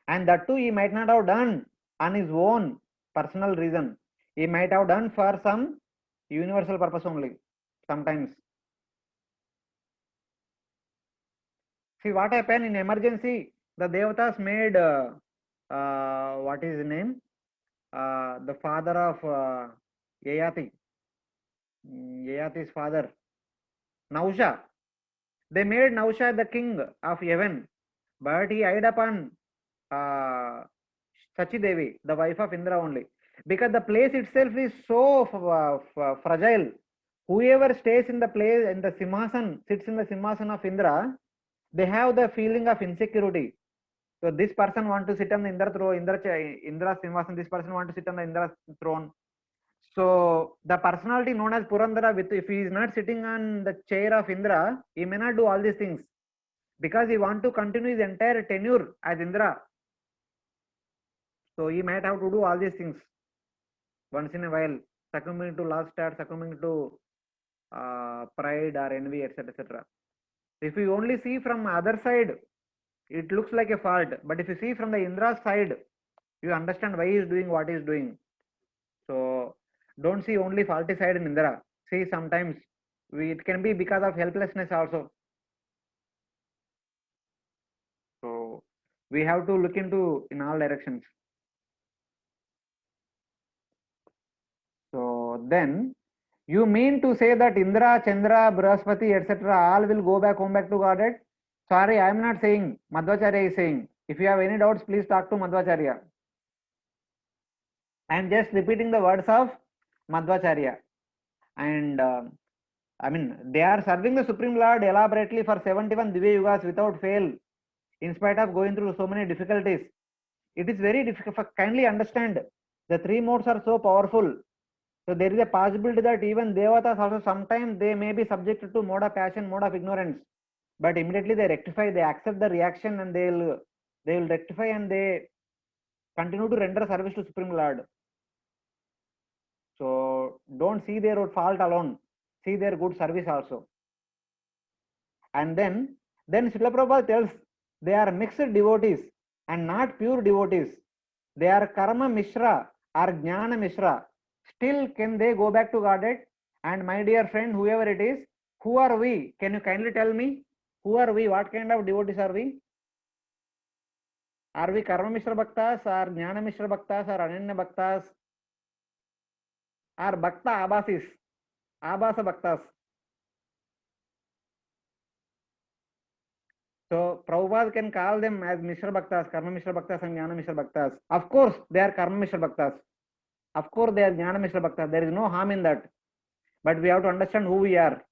And that too, he might not have done on his own personal reason. He might have done for some universal purpose only, sometimes. See what happened in emergency, the Devatas made, what is his name? The father of Yayati, Yayati's father, Nausha. They made Nausha the king of heaven, but he eyed upon Sachi Devi, the wife of Indra only. Because the place itself is so fragile. Whoever stays in the place, in the Simhasan, sits in the Simhasan of Indra, they have the feeling of insecurity. So this person want to sit on the Indra throne, Indra Simhasan, this person want to sit on the Indra throne. So the personality known as Purandara, if he is not sitting on the chair of Indra, he may not do all these things because he want to continue his entire tenure as Indra. So he might have to do all these things once in a while, succumbing to lust or succumbing to pride or envy, etc., etc. If you only see from other side, it looks like a fault. But if you see from the Indra's side, you understand why he is doing what he is doing. So don't see only faulty side in Indra. See, sometimes it can be because of helplessness also. So we have to look into in all directions. So then, you mean to say that Indra, Chandra, Brahaspati, etc. all will go back home back to Godhead? Sorry, I am not saying. Madhvacharya is saying. If you have any doubts, please talk to Madhvacharya. I am just repeating the words of Madhvacharya. And I mean, they are serving the Supreme Lord elaborately for 71 Divya Yugas without fail, in spite of going through so many difficulties. It is very difficult. Kindly understand, the three modes are so powerful. So there is a possibility that even Devatas also sometimes they may be subjected to mode of passion, mode of ignorance. But immediately they rectify, they accept the reaction and they will rectify and they continue to render service to Supreme Lord. So don't see their fault alone, see their good service also. And then Srila Prabhupada tells they are mixed devotees and not pure devotees. They are karma mishra or jnana mishra. Still, can they go back to Godhead? And my dear friend, whoever it is, who are we? Can you kindly tell me? Who are we? What kind of devotees are we? Are we karma mishra bhaktas or jnana mishra bhaktas or ananya bhaktas? Or bhakta abasis? Abasa bhaktas. So Prabhupada can call them as Mishra Bhaktas, Karma Mishra Bhaktas and Jnana Mishra Bhaktas. Of course, they are Karma Mishra Bhaktas. Of course, they are Jnana Mishra Bhaktas. There is no harm in that. But we have to understand who we are.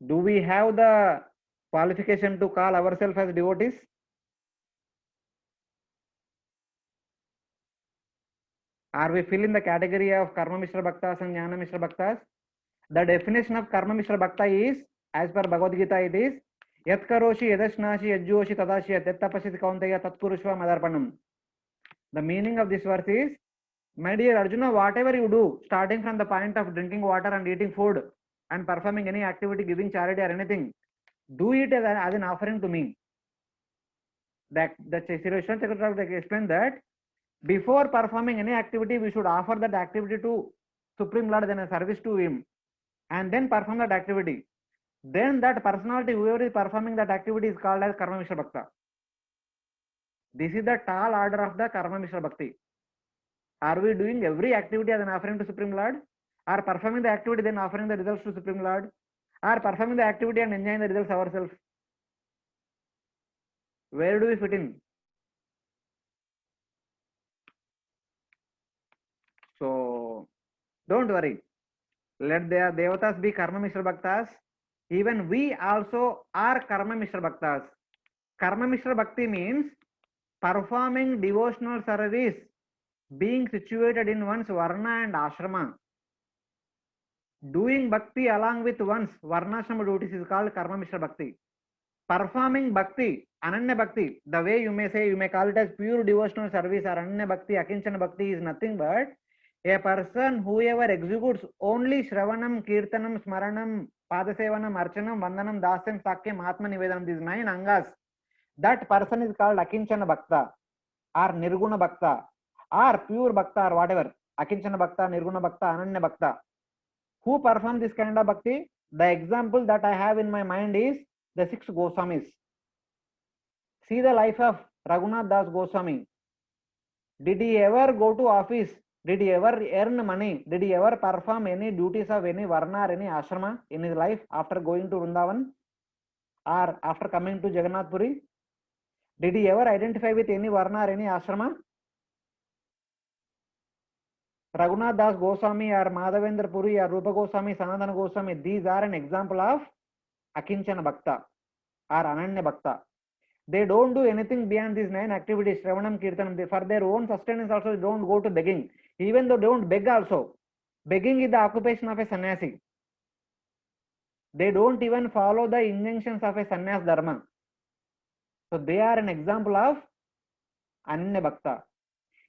Do we have the qualification to call ourselves as devotees? Are we filling the category of Karma Mishra Bhaktas and Jnana Mishra Bhaktas? The definition of Karma Mishra Bhakta is, as per Bhagavad Gita, it is Yat karoshi yadashnashi yajjoshi tadashi yat tapashiti kauntaya tatpurushva madarpanam. The meaning of this verse is, my dear Arjuna, whatever you do, starting from the point of drinking water and eating food and performing any activity, giving charity or anything, do it as an offering to me. That the Sri Vishnu Chakravarti explained that before performing any activity, we should offer that activity to Supreme Lord, then a service to him, and then perform that activity. Then that personality, whoever is performing that activity, is called as Karma Mishra Bhakta. This is the tall order of the Karma Mishra Bhakti. Are we doing every activity as an offering to Supreme Lord? Are performing the activity then offering the results to Supreme Lord? Are performing the activity and enjoying the results ourselves? Where do we fit in? So don't worry. Let the devatas be Karma Mishra Bhaktas. Even we also are Karma Mishra Bhaktas. Karma Mishra Bhakti means performing devotional service, being situated in one's Varna and Ashrama. Doing bhakti along with one's Varnashrama duties is called Karma Mishra Bhakti. Performing bhakti, Ananya Bhakti, the way you may say, you may call it as pure devotional service or Ananya Bhakti, Akinchana Bhakti is nothing but a person whoever executes only Shravanam, Kirtanam, Smaranam, Padasevanam, Archanam, Vandanam, Dasyam, Sakyam, Atma Nivedanam, these 9 angas, that person is called Akinchana Bhakta or Nirguna Bhakta or pure Bhakta or whatever. Akinchana Bhakta, Nirguna Bhakta, Ananya Bhakta. Who perform this kind of bhakti? The example that I have in my mind is the 6 Goswamis. See the life of Raghunath Das Goswami. Did he ever go to office? Did he ever earn money? Did he ever perform any duties of any Varna or any ashrama in his life after going to Vrindavan or after coming to Jagannath Puri? Did he ever identify with any Varna or any ashrama? Raghunath Das Goswami or Madhavendra Puri or Rupa Goswami, Sanatana Goswami, these are an example of Akinchana Bhakta or Ananya Bhakta. They don't do anything beyond these 9 activities, Shravanam, Kirtanam. For their own sustenance also, they don't go to begging. Even though they don't beg also. Begging is the occupation of a sannyasi. They don't even follow the injunctions of a sannyas dharma. So they are an example of Ananya Bhakta.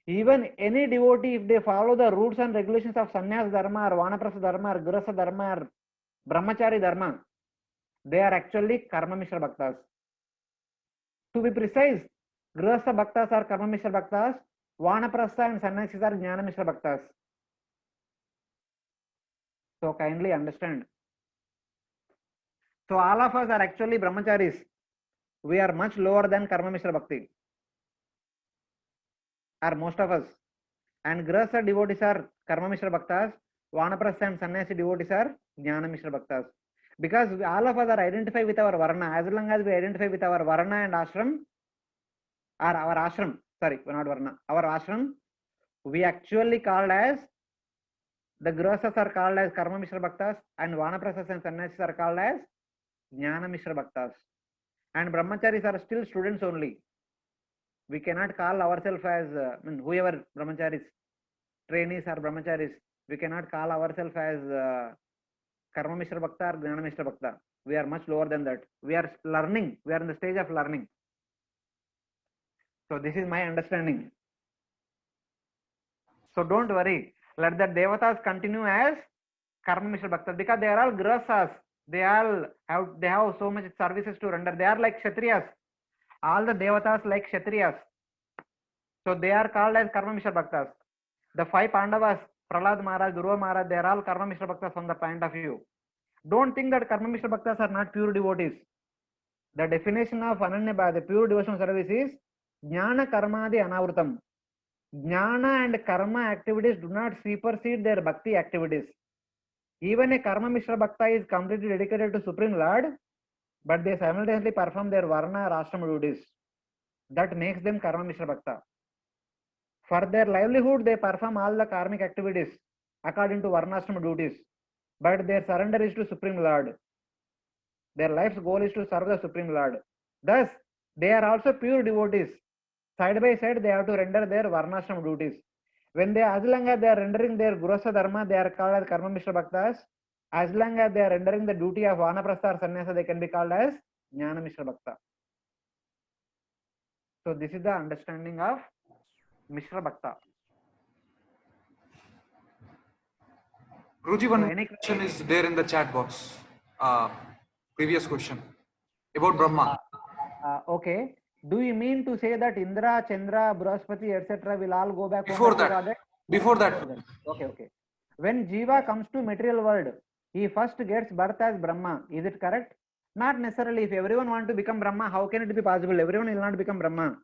Even any devotee, if they follow the rules and regulations of sannyas dharma or vanaprastha dharma or grihastha dharma or brahmachari dharma, they are actually Karma Mishra Bhaktas. To be precise, grihastha bhaktas are Karma Mishra Bhaktas, vanaprastha and sannyasis are Jnana Mishra Bhaktas. So kindly understand. So all of us are actually brahmacharis. We are much lower than Karma Mishra Bhakti. Or most of us. And grihastha devotees are Karma Mishra Bhaktas, vanaprastha and sannyasi devotees are Jnana Mishra Bhaktas. Because all of us are identified with our Varna. As long as we identify with our Varna and ashram, or our ashram, sorry, not Varna, our ashram, we actually called as, the grihasthas are called as Karma Mishra Bhaktas and vanaprasthas and sannyasis are called as Jnana Mishra Bhaktas. And brahmacharis are still students only. We cannot call ourselves as, whoever brahmacharis, trainees or brahmacharis, we cannot call ourselves as Karma Mishra Bhakta or Jnana Mishra Bhakta. We are much lower than that. We are learning. We are in the stage of learning. So this is my understanding. So don't worry. Let the devatas continue as Karma Mishra Bhaktas because they are all grihasthas. They have so much services to render. They are like Kshatriyas. All the devatas like Kshatriyas. So they are called as Karma Mishra Bhaktas. The 5 Pandavas, Prahlad Maharaj, Dhruva Maharaj, they are all Karma Mishra Bhaktas from the point of view. Don't think that Karma Mishra Bhaktas are not pure devotees. The definition of Ananya Bhakti, the pure devotional service is Jnana Karmadi Anavrutam. Jnana and Karma activities do not supersede their Bhakti activities. Even a Karma Mishra Bhakta is completely dedicated to Supreme Lord, but they simultaneously perform their Varna or Ashrama duties. That makes them Karma Mishra Bhakta. For their livelihood, they perform all the karmic activities according to Varnashrama duties, but their surrender is to Supreme Lord. Their life's goal is to serve the Supreme Lord. Thus, they are also pure devotees. Side by side, they have to render their Varnashrama duties. When they, as long as they are rendering their Grihastha Dharma, they are called as Karma Mishra Bhaktas. As long as they are rendering the duty of Vanaprastha or Sannyasa, they can be called as Jnana Mishra Bhakta. So this is the understanding of Mishra Bhakta. Guruji, So one any question is there in the chat box. Previous question about Brahma. okay. Do you mean to say that Indra, Chandra, Brahaspati, etc. will all go back home Before back to that, Godhead? before that, Before that. Okay, okay. When Jiva comes to material world, he first gets birth as Brahma. Is it correct? Not necessarily. If everyone want to become Brahma, how can it be possible? Everyone will not become Brahma.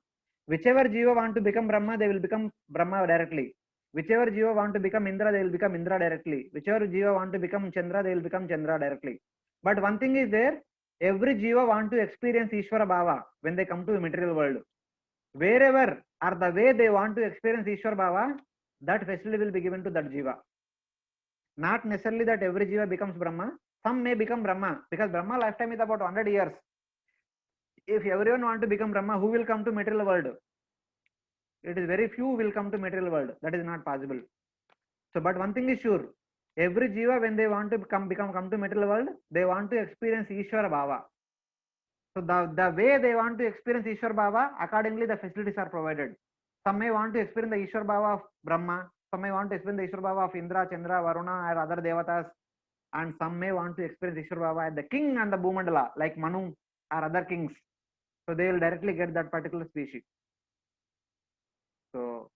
Whichever Jiva want to become Brahma, they will become Brahma directly. Whichever Jiva want to become Indra, they will become Indra directly. Whichever Jiva want to become Chandra, they will become Chandra directly. But one thing is there, every Jiva want to experience Ishvara Bhava when they come to the material world. Wherever or the way they want to experience Ishvara Bhava, that facility will be given to that Jiva. Not necessarily that every Jiva becomes Brahma. Some may become Brahma because Brahma lifetime is about 100 years. If everyone want to become Brahma, who will come to material world? It is very few will come to material world. That is not possible. So, but one thing is sure, every Jiva when they want to come to material world, they want to experience Ishvara Bhava. So the way they want to experience Ishvara Bhava, accordingly the facilities are provided. Some may want to experience the Ishvara Bhava of Brahma, some may want to experience the Ishvara Bhava of Indra, Chandra, Varuna or other devatas, and some may want to experience Ishvara Bhava at the king and the Bhumandala like Manu or other kings. So they will directly get that particular species. So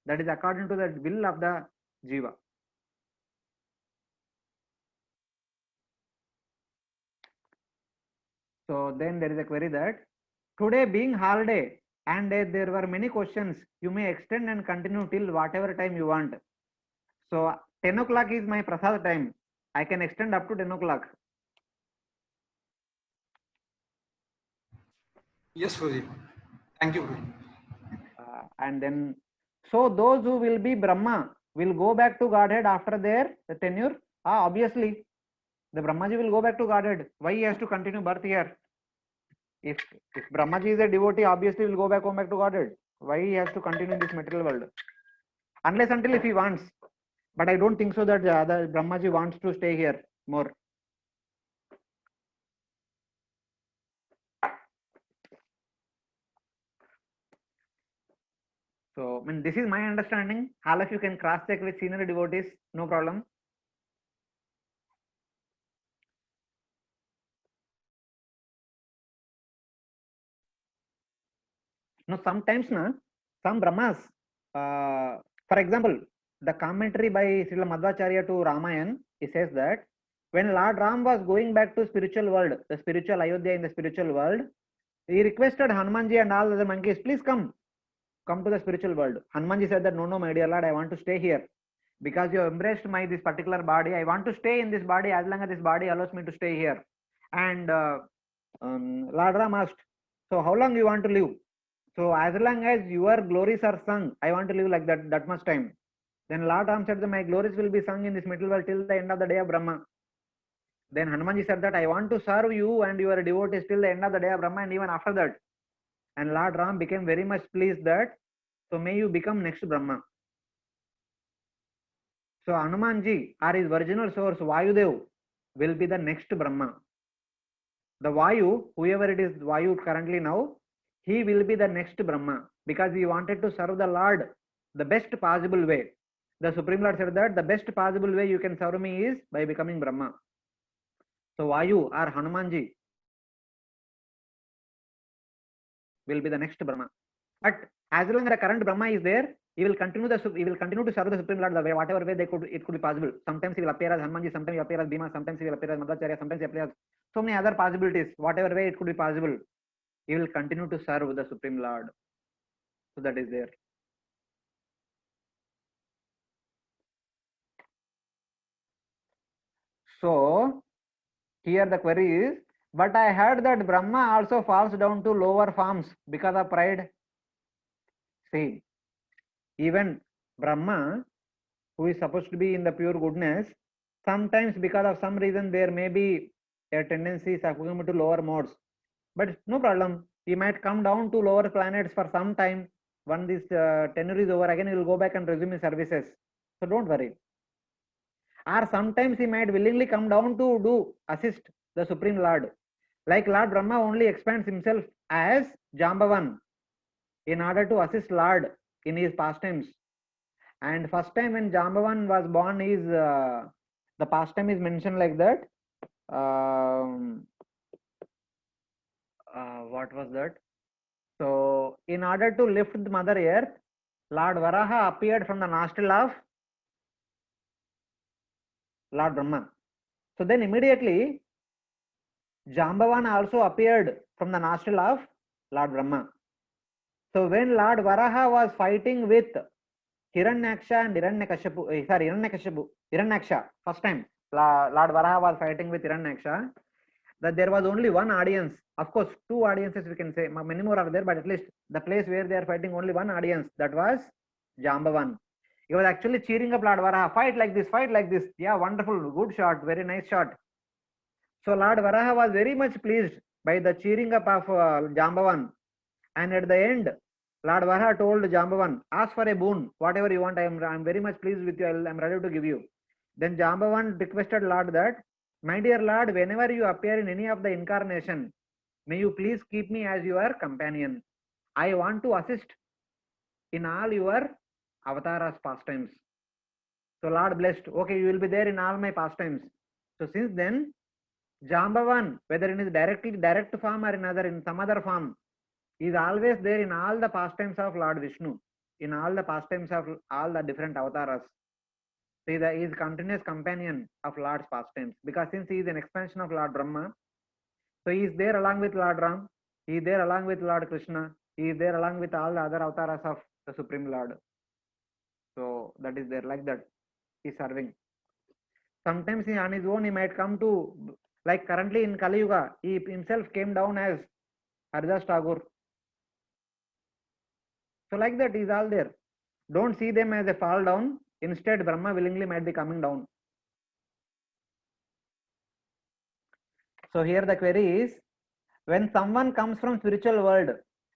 that is according to the will of the Jiva. So then there is a query that today being holiday and there were many questions, you may extend and continue till whatever time you want. So 10 o'clock is my prasad time. I can extend up to 10 o'clock. yes, Guruji. Thank you, Guruji. And then, so those who will be Brahma will go back to Godhead after their tenure. Obviously, the Brahmaji will go back to Godhead. Why he has to continue birth here? If Brahmaji is a devotee, obviously will go back home back to Godhead. Why he has to continue in this material world? Unless until if he wants. But I don't think so that the Brahmaji wants to stay here more. So, I mean, this is my understanding. All of you can cross check with senior devotees, no problem. Now, sometimes, some Brahmas, for example, the commentary by Srila Madhvacharya to Ramayan, he says that when Lord Ram was going back to spiritual world, the spiritual Ayodhya in the spiritual world, he requested Hanumanji and all other monkeys, please come to the spiritual world. Hanumanji said that, no, my dear Lord, I want to stay here. Because you have embraced this particular body, I want to stay in this body as long as this body allows me to stay here. And Lord Ram asked, so how long you want to live? So as long as your glories are sung, I want to live like that much time. Then Lord Ram said that my glories will be sung in this material world till the end of the day of Brahma. Then Hanumanji said that I want to serve you and your devotees till the end of the day of Brahma and even after that. And Lord Ram became very much pleased that, so may you become next Brahma. So Hanumanji or his original source Vayudev will be the next Brahma. The Vayu, whoever it is Vayu currently now, he will be the next Brahma because he wanted to serve the Lord the best possible way. The Supreme Lord said that the best possible way you can serve me is by becoming Brahma. So Vayu or Hanumanji will be the next Brahma. But as long as the current Brahma is there, he will continue to serve the Supreme Lord the way, whatever way it could be possible. Sometimes he will appear as Hanumanji, sometimes he will appear as Bhima, sometimes he will appear as Madhvacharya, sometimes he will appear as so many other possibilities. Whatever way it could be possible, he will continue to serve the Supreme Lord. So that is there. So here the query is, but I heard that Brahma also falls down to lower forms because of pride. See, even Brahma, who is supposed to be in the pure goodness, sometimes because of some reason there may be a tendency succumb to lower modes. But no problem. He might come down to lower planets for some time. When this tenure is over, again he will go back and resume his services. So don't worry. Or sometimes he might willingly come down to assist the Supreme Lord. Like Lord Brahma only expands himself as Jambavan in order to assist Lord in his pastimes. And first time when Jambavan was born is the pastime is mentioned like that. What was that? So in order to lift the Mother Earth, Lord Varaha appeared from the nostril of Lord Brahma. So then immediately Jambavan also appeared from the nostril of Lord Brahma. So when Lord Varaha was fighting with Hiranyaksha and Hiranyaksha, first time Lord Varaha was fighting with Hiranyaksha, that there was only one audience. Of course, two audiences we can say, many more are there, but at least the place where they are fighting, only one audience, that was Jambavan. He was actually cheering up Lord Varaha, fight like this, fight like this. Yeah, wonderful, good shot, very nice shot. So Lord Varaha was very much pleased by the cheering up of Jambavan. And at the end, Lord Varaha told Jambavan, ask for a boon, whatever you want, I am very much pleased with you, I am ready to give you. Then Jambavan requested Lord that, my dear Lord, whenever you appear in any of the incarnation, may you please keep me as your companion. I want to assist in all your avatars pastimes. So Lord blessed, okay, you will be there in all my pastimes. So since then, Jambavan, whether in his direct form or in some other form, is always there in all the pastimes of Lord Vishnu, in all the pastimes of all the different avatars. So he is continuous companion of Lord's pastimes, because since he is an expansion of Lord Brahma, so he is there along with Lord Ram, he is there along with Lord Krishna, he is there along with all the other avatars of the Supreme Lord. So that is there, like that he is serving. Sometimes on his own he might come to, like currently in Kali Yuga, he himself came down as Haridas Tagore. So like that is all there. Don't see them as a fall down. Instead, Brahma willingly might be coming down. So here the query is, when someone comes from spiritual world,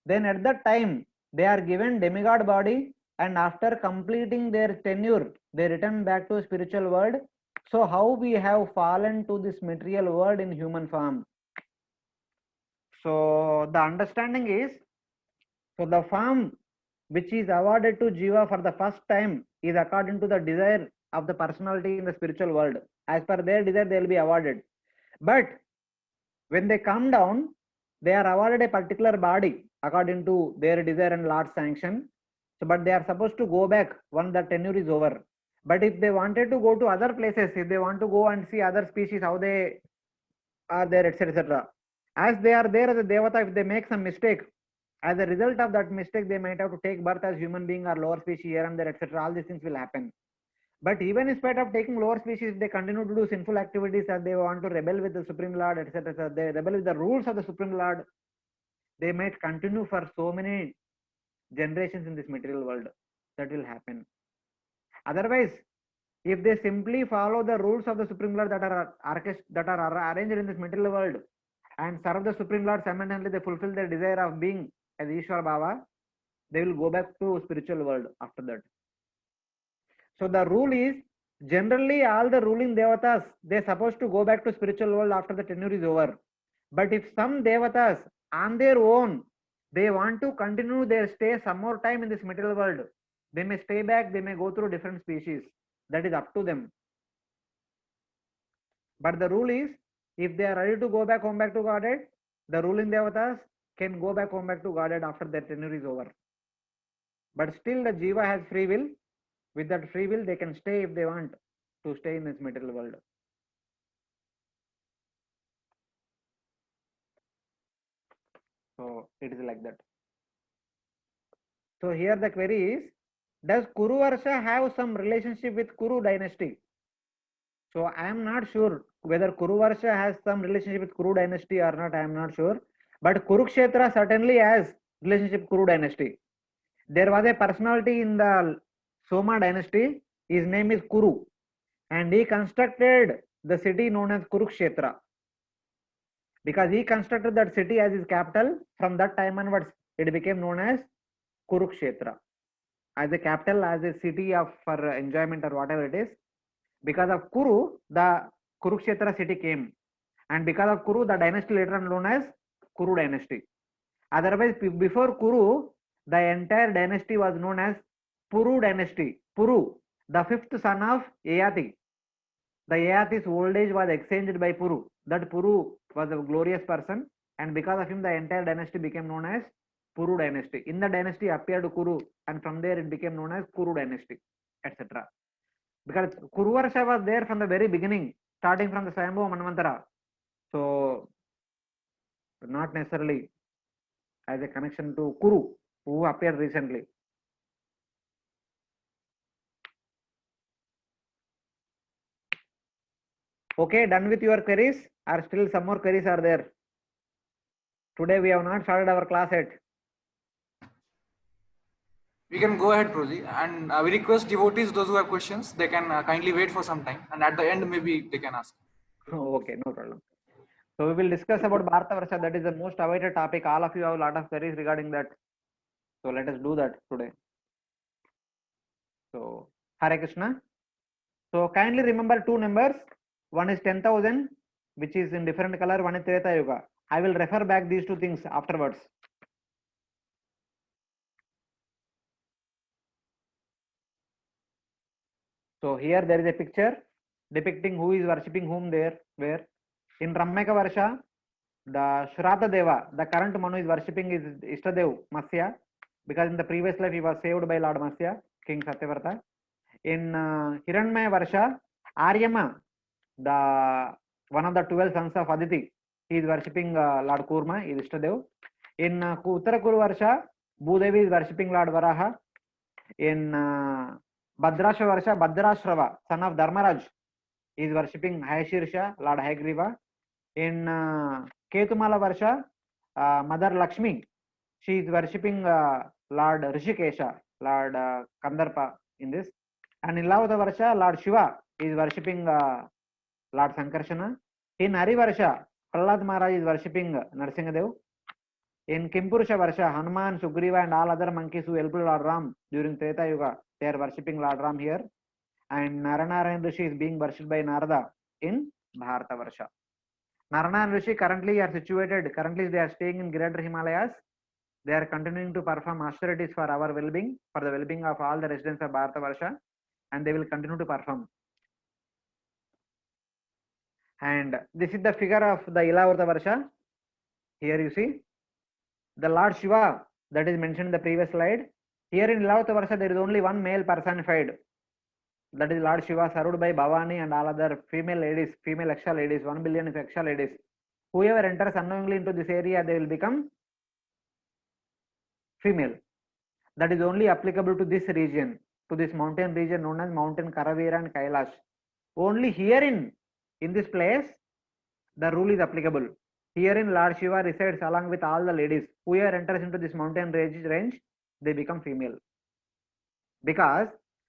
then at that time they are given demigod body, and after completing their tenure, they return back to spiritual world. So how we have fallen to this material world in human form? So the understanding is, so the form which is awarded to Jiva for the first time is according to the desire of the personality in the spiritual world. As per their desire, they will be awarded. But when they come down, they are awarded a particular body according to their desire and Lord's sanction. So, but they are supposed to go back once the tenure is over. But if they wanted to go to other places, if they want to go and see other species, how they are there, etc., etc., as they are there as a devata, if they make some mistake, as a result of that mistake, they might have to take birth as human being or lower species here and there, etc. All these things will happen. But even in spite of taking lower species, they continue to do sinful activities, and they want to rebel with the Supreme Lord, etc., etc. They rebel with the rules of the Supreme Lord. They might continue for so many generations in this material world. That will happen. Otherwise, if they simply follow the rules of the Supreme Lord that are arranged in this material world and serve the Supreme Lord simultaneously, they fulfill their desire of being as Ishwar Baba, they will go back to spiritual world after that. So the rule is, generally all the ruling devatas, they are supposed to go back to spiritual world after the tenure is over. But if some devatas on their own, they want to continue their stay some more time in this material world, they may stay back, they may go through different species. That is up to them. But the rule is, if they are ready to go back home back to Godhead, the ruling devatas can go back home back to Godhead after their tenure is over. But still the Jiva has free will. With that free will, they can stay if they want to stay in this material world. So it is like that. So here the query is, does Kuru Varsha have some relationship with Kuru dynasty? So I am not sure whether Kuru Varsha has some relationship with Kuru dynasty or not. I am not sure. But Kurukshetra certainly has relationship with Kuru dynasty. There was a personality in the Soma dynasty. His name is Kuru, and he constructed the city known as Kurukshetra. Because he constructed that city as his capital, from that time onwards, it became known as Kurukshetra. As a capital, as a city of for enjoyment or whatever it is. Because of Kuru, the Kurukshetra city came. And because of Kuru, the dynasty later on known as Kuru dynasty. Otherwise, before Kuru, the entire dynasty was known as Puru dynasty. Puru, the fifth son of Yayati. The Yayati's old age was exchanged by Puru. That Puru was a glorious person, and because of him, the entire dynasty became known as Puru dynasty. In the dynasty appeared Kuru, and from there it became known as Kuru dynasty, etc. Because Kuruvarsha was there from the very beginning, starting from the Swayambhu Manvantara. So, not necessarily as a connection to Kuru, who appeared recently. Okay, done with your queries, or still some more queries are there? Today we have not started our class yet. We can go ahead, Prabhuji, and we request devotees, those who have questions, they can kindly wait for some time, and at the end maybe they can ask. Okay, no problem. So we will discuss about Bharata Varsha. That is the most awaited topic. All of you have a lot of queries regarding that. So let us do that today. So Hare Krishna. So kindly remember two numbers. One is 10,000, which is in different color. One is Treta Yuga. I will refer back these two things afterwards. So here there is a picture depicting who is worshipping whom there. Where in Rammeka Varsha, the Shraddha Deva, the current Manu is worshipping is Ishtadev Matsya, because in the previous life he was saved by Lord Matsya, King Satyavrata. In Hiranmaya Varsha, Aryama, the one of the 12 sons of Aditi, he is worshipping Lord Kurma, is Ishtadev. In Uttara Kuru Varsha, Bhudevi is worshipping Lord Varaha. In Bhadrasha Varsha, Bhadrashrava, son of Dharmaraj, is worshipping Hayashirsha, Lord Hayagriva. In Ketumala Varsha, Mother Lakshmi, she is worshipping Lord Rishikesha, Lord Kandarpa in this. And in Lavata Varsha, Lord Shiva is worshipping Lord Sankarshana. In Hari Varsha, Prahlad Maharaj is worshipping Narsingadev. In Kimpurusha Varsha, Hanuman, Sugriva and all other monkeys who helped Lord Ram during Treta Yuga, they are worshipping Lord Ram here. And Naranarayan Rishi is being worshipped by Narada in Bharata Varsha. Narana Rishi currently are situated, currently they are staying in Greater Himalayas. They are continuing to perform austerities for our well-being, for the well-being of all the residents of Bharata Varsha, and they will continue to perform. And this is the figure of the Ilavrata Varsha. Here you see the Lord Shiva that is mentioned in the previous slide. Here in Ilavrata Varsha there is only one male personified. That is Lord Shiva, served by Bhavani and all other female ladies, female Yaksha ladies, 1 billion of Yaksha ladies. Whoever enters unknowingly into this area, they will become female. That is only applicable to this region, to this mountain region known as Mountain Karavira and Kailash. Only herein, in this place, the rule is applicable. Herein, Lord Shiva resides along with all the ladies. Whoever enters into this mountain range, they become female. Because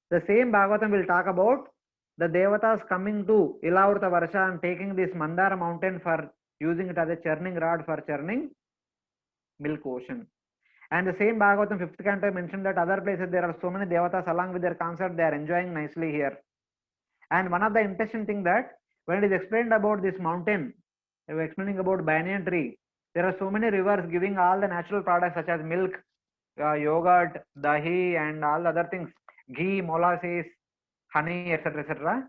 the same Bhagavatam will talk about the Devatas coming to Ilavrata Varsha and taking this Mandara mountain for using it as a churning rod for churning milk ocean. And the same Bhagavatam 5th canto mentioned that other places there are so many Devatas along with their consort, they are enjoying nicely here. And one of the interesting thing that when it is explained about this mountain, they were explaining about banyan tree, there are so many rivers giving all the natural products such as milk, yogurt, dahi and all other things, ghee, molasses, honey, etc. etc.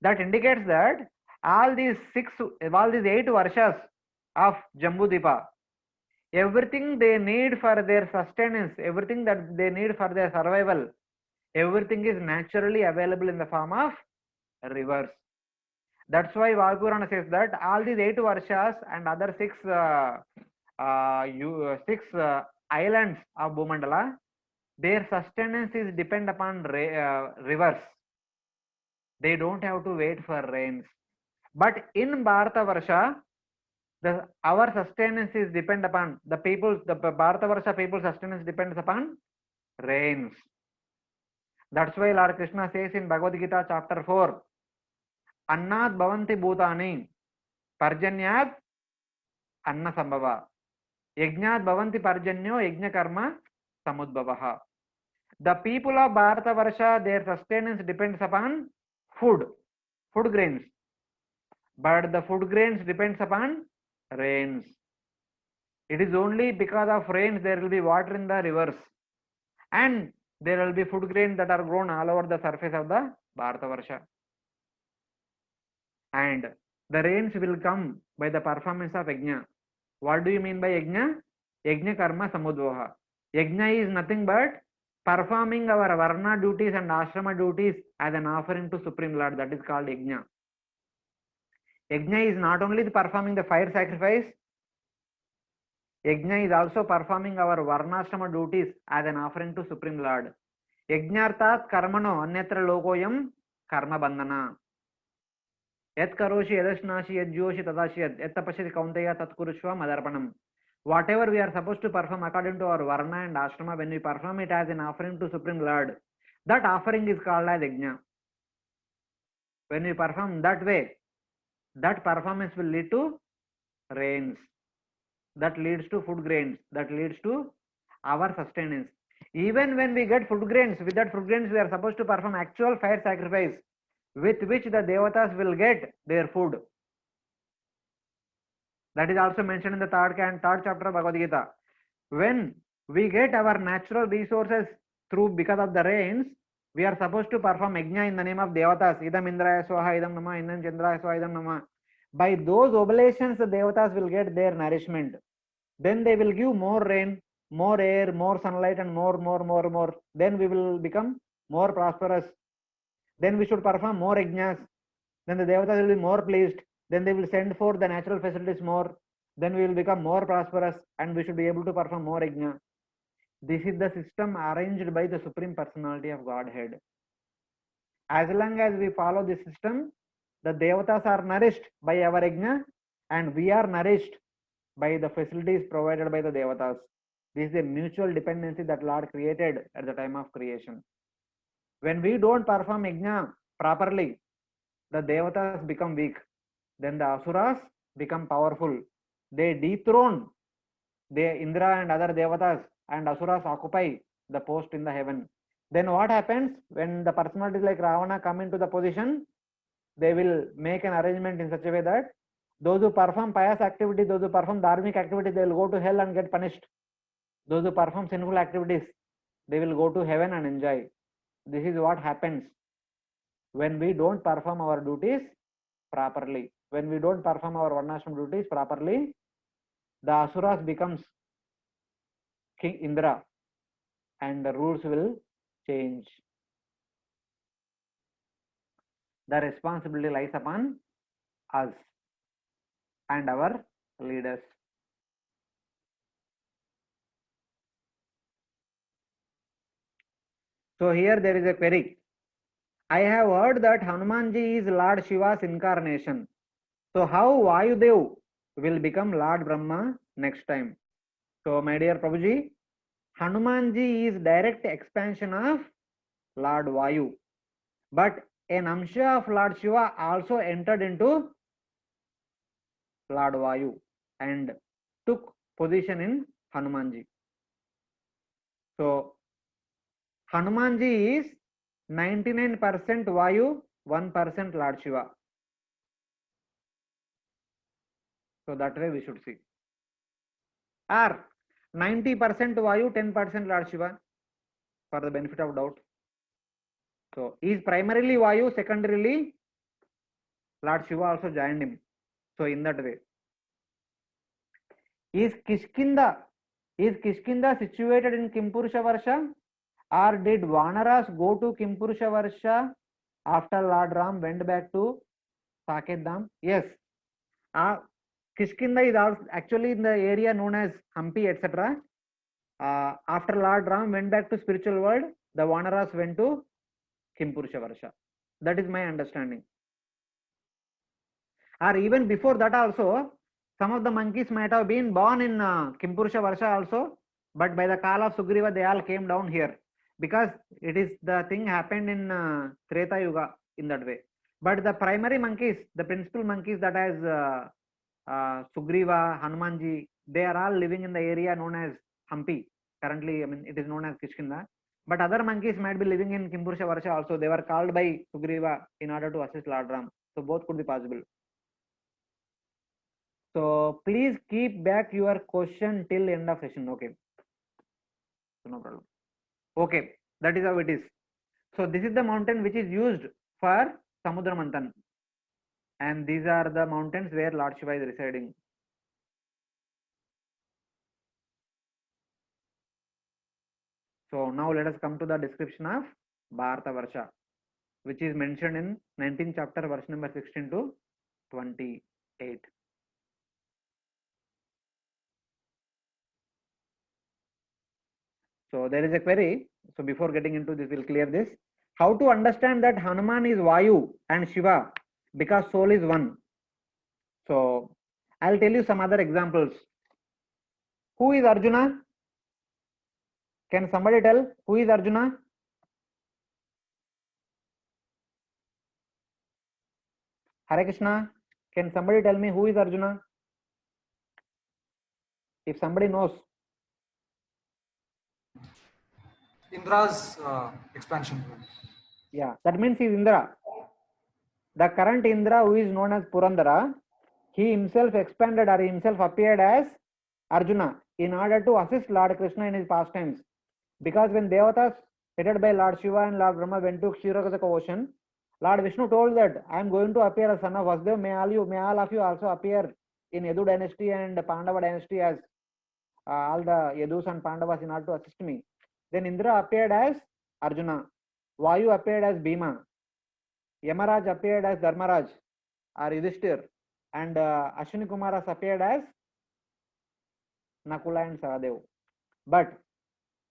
That indicates that all these 8 varshas of Jambudipa, everything they need for their sustenance, everything that they need for their survival, everything is naturally available in the form of rivers. That's why Vagurana says that all these 8 varshas and other 6 islands of Bhumandala, their sustenance is depend upon rivers. They don't have to wait for rains. But in Bharata Varsha, our sustenance is depend upon the Bharata Varsha people's sustenance depends upon rains. That's why Lord Krishna says in Bhagavad Gita chapter 4, Annad bhavanti bhutani, parjanyad anna sambhava, yajnad bhavanti parjanyo yajna karma samudbhavaha. The people of Bharata Varsha, their sustenance depends upon food grains. But the food grains depends upon rains. It is only because of rains there will be water in the rivers, and there will be food grains that are grown all over the surface of the Bharatavarsha. And the rains will come by the performance of yajna. What do you mean by yajna? Yajna karma samudvaha. Yajna is nothing but performing our varna duties and ashrama duties as an offering to Supreme Lord. That is called yajna. Yajna is not only performing the fire sacrifice, yajna is also performing our varnashrama duties as an offering to Supreme Lord. Yajnartat karmano anyatra lokoyam karma bandhana. Yat karoshi yadashnashi yadjoshi tadashi yat tapashati kaunteya tat kurushva madarpanam. Whatever we are supposed to perform according to our varna and ashrama, when we perform it as an offering to Supreme Lord, that offering is called as yajna. When we perform that way, that performance will lead to rains, that leads to food grains, that leads to our sustenance. Even when we get food grains, with that food grains we are supposed to perform actual fire sacrifice, with which the devatas will get their food. That is also mentioned in the third chapter of Bhagavad Gita. When we get our natural resources through because of the rains, we are supposed to perform yajna in the name of devatas. Idam indraya swaha, idam nama, idam chandraya swaha, idam nama. By those oblations, the devatas will get their nourishment. Then they will give more rain, more air, more sunlight, and more. Then we will become more prosperous. Then we should perform more yajnas. Then the devatas will be more pleased. Then they will send forth the natural facilities more. Then we will become more prosperous, and we should be able to perform more yajna. This is the system arranged by the Supreme Personality of Godhead. As long as we follow this system, the devatas are nourished by our yajna, and we are nourished by the facilities provided by the devatas. This is a mutual dependency that Lord created at the time of creation. When we don't perform yajna properly, the devatas become weak. Then the asuras become powerful. They dethrone the Indra and other devatas, and asuras occupy the post in the heaven. Then what happens when the personalities like Ravana come into the position? They will make an arrangement in such a way that those who perform pious activity, those who perform dharmic activity, they will go to hell and get punished. Those who perform sinful activities, they will go to heaven and enjoy. This is what happens when we don't perform our duties properly. When we don't perform our varnashram duties properly, the asuras becomes King Indra, and the rules will change. The responsibility lies upon us and our leaders. So here there is a query. I have heard that Hanumanji is Lord Shiva's incarnation. So how Vayudev will become Lord Brahma next time? So my dear Prabhuji, Hanumanji is direct expansion of Lord Vayu. But an Amsha of Lord Shiva also entered into Lord Vayu and took position in Hanumanji. So Hanumanji is 99% Vayu, 1% Lord Shiva. So that way we should see. Or 90% Vayu, 10% Lord Shiva, for the benefit of doubt. So he is primarily Vayu, secondarily Lord Shiva also joined him. So in that way. Is Kishkinda situated in Kimpurusha Varsha, or did Vanaras go to Kimpurusha Varsha after Lord Ram went back to Saket Dham? Yes. Kishkinda is also actually in the area known as Hampi, etc. After Lord Ram went back to spiritual world, the Vanaras went to Kimpurusha Varsha. That is my understanding. Or even before that also, some of the monkeys might have been born in Kimpurusha Varsha also, but by the call of Sugriva, they all came down here, because it is the thing happened in Treta Yuga in that way. But the primary monkeys, the principal monkeys that has Sugriva, Hanumanji, they are all living in the area known as Hampi. Currently, I mean, it is known as Kishkinda. But other monkeys might be living in Kimpurusha Varsha also. They were called by Sugriva in order to assist Lord Ram. So both could be possible. So please keep back your question till end of session. Okay. So no problem. Okay, that is how it is. So this is the mountain which is used for Samudra Manthan, and these are the mountains where Lord Shiva is residing. So now let us come to the description of Bharata Varsha, which is mentioned in 19th chapter, verse number 16 to 28. So there is a query. So before getting into this, we'll clear this. How to understand that Hanuman is Vayu and Shiva because soul is one. So I'll tell you some other examples. Who is Arjuna? Can somebody tell who is Arjuna? Hare Krishna. Can somebody tell me who is Arjuna? If somebody knows. Indra's expansion. Yeah, that means he is Indra. The current Indra, who is known as Purandara, he himself expanded or himself appeared as Arjuna in order to assist Lord Krishna in his pastimes. Because when Devatas headed by Lord Shiva and Lord Brahma went to Kshirakasaka ocean, Lord Vishnu told that I am going to appear as son of Vasudeva. May all of you also appear in Yadu dynasty and Pandava dynasty as all the Yadus and Pandavas in order to assist me. Then Indra appeared as Arjuna. Vayu appeared as Bhima. Yamaraj appeared as Dharmaraj or Yudhishthir. And Ashwini Kumaras appeared as Nakula and Sahadev. But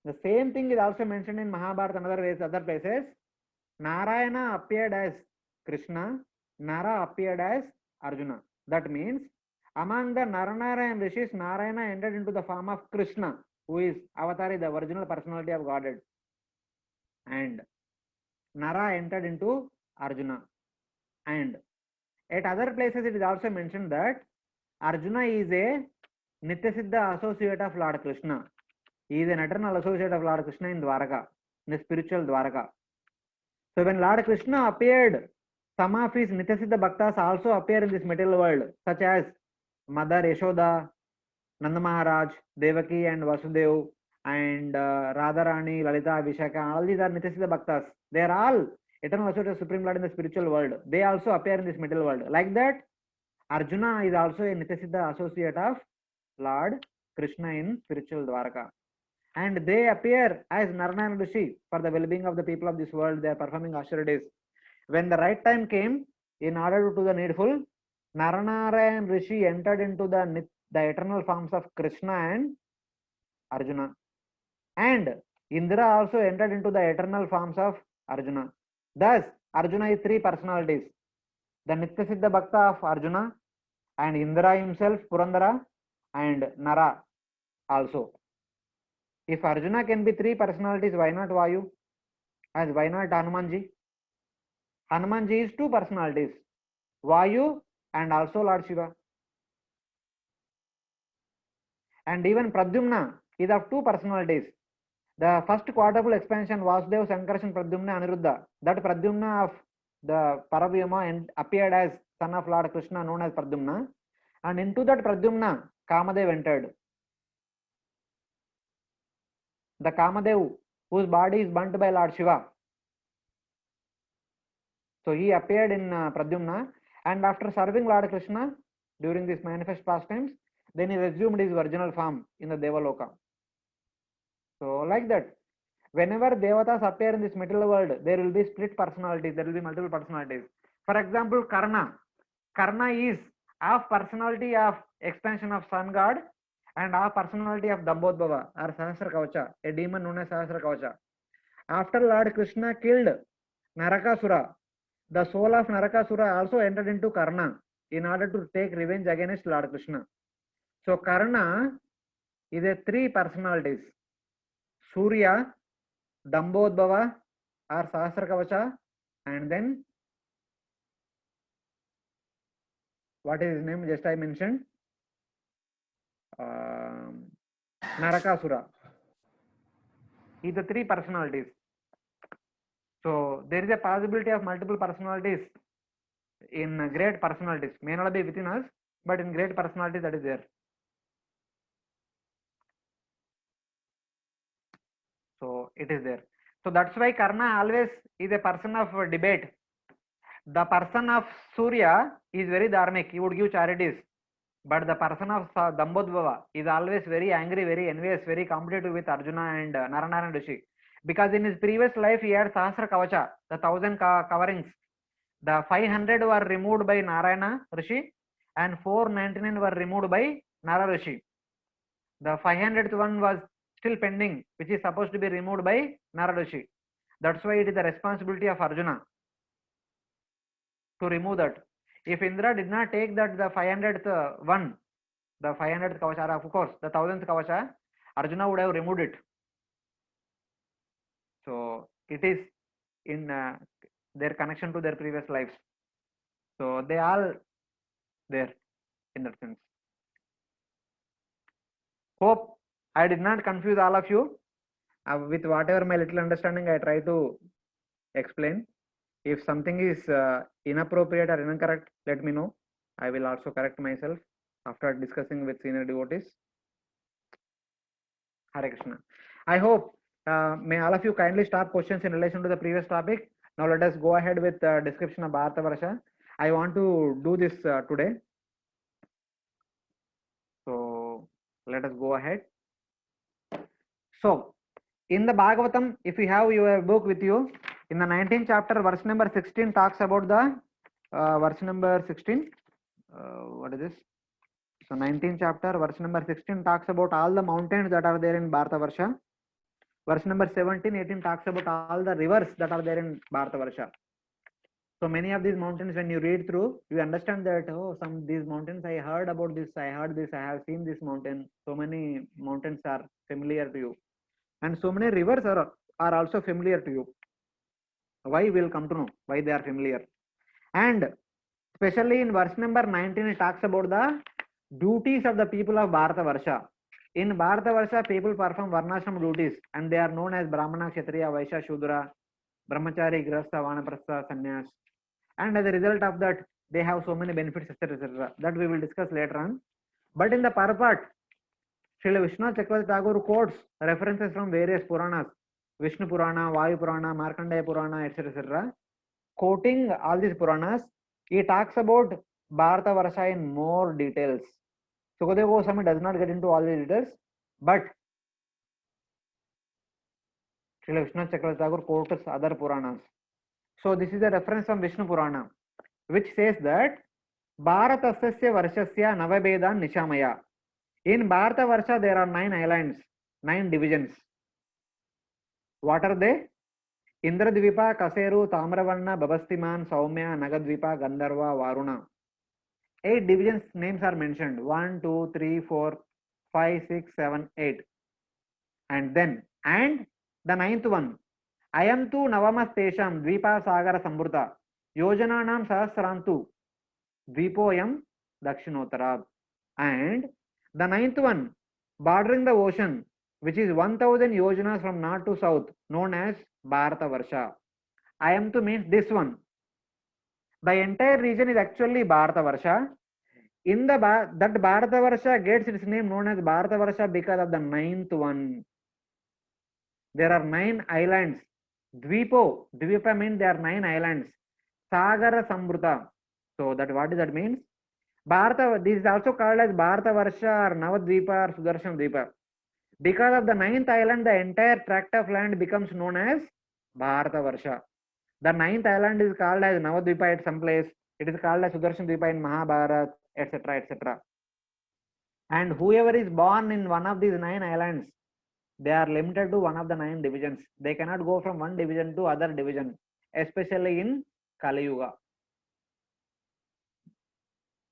the same thing is also mentioned in Mahabharata and other places. Narayana appeared as Krishna, Nara appeared as Arjuna. That means among the Naranarayan rishis, Narayana entered into the form of Krishna, who is Avatari, the original personality of Godhead. And Nara entered into Arjuna. And at other places it is also mentioned that Arjuna is a Nityasiddha associate of Lord Krishna. He is an eternal associate of Lord Krishna in Dwaraka, in the spiritual Dwaraka. So when Lord Krishna appeared, some of his Nityasiddha Bhaktas also appear in this material world, such as Mother Yashoda, Nanda Maharaj, Devaki and Vasudev, and Radharani, Lalita, Vishaka. All these are Nityasiddha Bhaktas. They are all eternal associates of Supreme Lord in the spiritual world. They also appear in this material world. Like that, Arjuna is also a Nityasiddha associate of Lord Krishna in spiritual Dwaraka. And they appear as Narayana Rishi for the well-being of the people of this world. They are performing austerities. When the right time came, in order to do the needful, Narayana Rishi entered into the eternal forms of Krishna and Arjuna. And Indra also entered into the eternal forms of Arjuna. Thus, Arjuna is three personalities. The Nityasiddha Bhakta of Arjuna, and Indra himself, Purandara, and Nara also. If Arjuna can be three personalities, why not Vayu? As why not Hanumanji? Hanumanji is two personalities, Vayu and also Lord Shiva. And even Pradyumna is of two personalities. The first quadruple expansion, Vasudeva, Sankarshan, Pradyumna, Aniruddha. That Pradyumna of the Paravyama appeared as son of Lord Krishna, known as Pradyumna. And into that Pradyumna, Kamadev entered. The Kamadev, whose body is burnt by Lord Shiva. So he appeared in Pradyumna, and after serving Lord Krishna during this manifest pastimes, then he resumed his original form in the Devaloka. So like that, whenever Devatas appear in this material world, there will be split personalities, there will be multiple personalities. For example, Karna. Karna is of personality of expansion of sun god and of personality of Dambodbhava or Sahasra Kavacha, a demon known as Sahasra Kavacha. After Lord Krishna killed Narakasura, the soul of Narakasura also entered into Karna in order to take revenge against Lord Krishna. So Karna is a three personalities: Surya, Dambodbhava or Sahasra Kavacha, and then what is his name? Just I mentioned Narakasura. He is the three personalities. So there is a possibility of multiple personalities in great personalities. May not be within us, but in great personality that is there. So it is there. So that's why Karna always is a person of debate. The person of Surya is very dharmic, he would give charities. But the person of Dambodhava is always very angry, very envious, very competitive with Arjuna and Naranaran Rishi. Because in his previous life he had Sahasra Kavacha, the 1000 coverings. The 500 were removed by Narayana Rishi and 499 were removed by Nara Rishi. The 500th one was still pending, which is supposed to be removed by Nara Rishi. That's why it is the responsibility of Arjuna to remove that. If Indra did not take that, the 500th one, the 500th kavacha, of course, the 1000th kavacha, Arjuna would have removed it. So it is in their connection to their previous lives. So they all there in that sense. Hope I did not confuse all of you. With whatever my little understanding, I try to explain. If something is inappropriate or incorrect, let me know. I will also correct myself after discussing with senior devotees. Hare Krishna. I hope may all of you kindly stop questions in relation to the previous topic. Now let us go ahead with description of Bharata Varsha. I want to do this today. So let us go ahead. So in the Bhagavatam, if you have your book with you, in the 19th chapter, verse number 16 talks about the verse number 16. What is this? So 19th chapter, verse number 16 talks about all the mountains that are there in Bharata Varsha. Verse number 17, 18 talks about all the rivers that are there in Bharata Varsha. So many of these mountains, when you read through, you understand that, oh, some these mountains, I heard about this, I heard this, I have seen this mountain. So many mountains are familiar to you. And so many rivers are also familiar to you. Why? We'll come to know why they are familiar. And especially in verse number 19, it talks about the duties of the people of Bharata Varsha. In Bharata Varsha, people perform Varnashram duties and they are known as Brahmana, Kshatriya, Vaishya, Shudra, Brahmachari, Grahastha, Vanaprastha, Sannyas. And as a result of that, they have so many benefits, etc. etc. That we will discuss later on. But in the purport, Srila Vishwanath Chakravarti Tagore quotes references from various Puranas, Vishnu Purana, Vayu Purana, Markandeya Purana, etc. etc. Quoting all these Puranas, he talks about Bharata Varsha in more details. Sukadeva Goswami does not get into all the details, but Srila Vishwanath Chakravarti Tagore quotes other Puranas. So this is a reference from Vishnu Purana, which says that Bharatasya Varshasya Navabedan Nishamaya. In Bharata Varsha, there are 9 islands, 9 divisions. What are they? Indradvipa, Kaseru, Tamravarna, Babastiman, Saumya, Nagadvipa, Gandharva, Varuna. 8 divisions names are mentioned. 1, 2, 3, 4, 5, 6, 7, 8. And the 9th one. Ayam tu Navamas Tesham Dvipa Sagara Sambruta. Yojananam Sahasrantu. Dvipoyam Dakshinotarab. And the 9th one, bordering the ocean, which is 1000 yojanas from north to south, known as Bharata Varsha. Ayam means this one. The entire region is actually Bharata Varsha. In the that Bharata Varsha gets its name known as Bharata Varsha because of the 9th one. There are 9 islands. Dvipa means there are 9 islands. Sagara Sambruta. So that what does that mean? Bharata, this is also called as Bharata Varsha or Navadvipa or Sudarshan Dvipa. Because of the 9th island, the entire tract of land becomes known as Bharata Varsha. The 9th island is called as Navadvipa at some place. It is called as Sudarshan Dvipa in Mahabharata, etc. etc. And whoever is born in one of these 9 islands, they are limited to one of the 9 divisions. They cannot go from one division to other division, especially in Kali Yuga.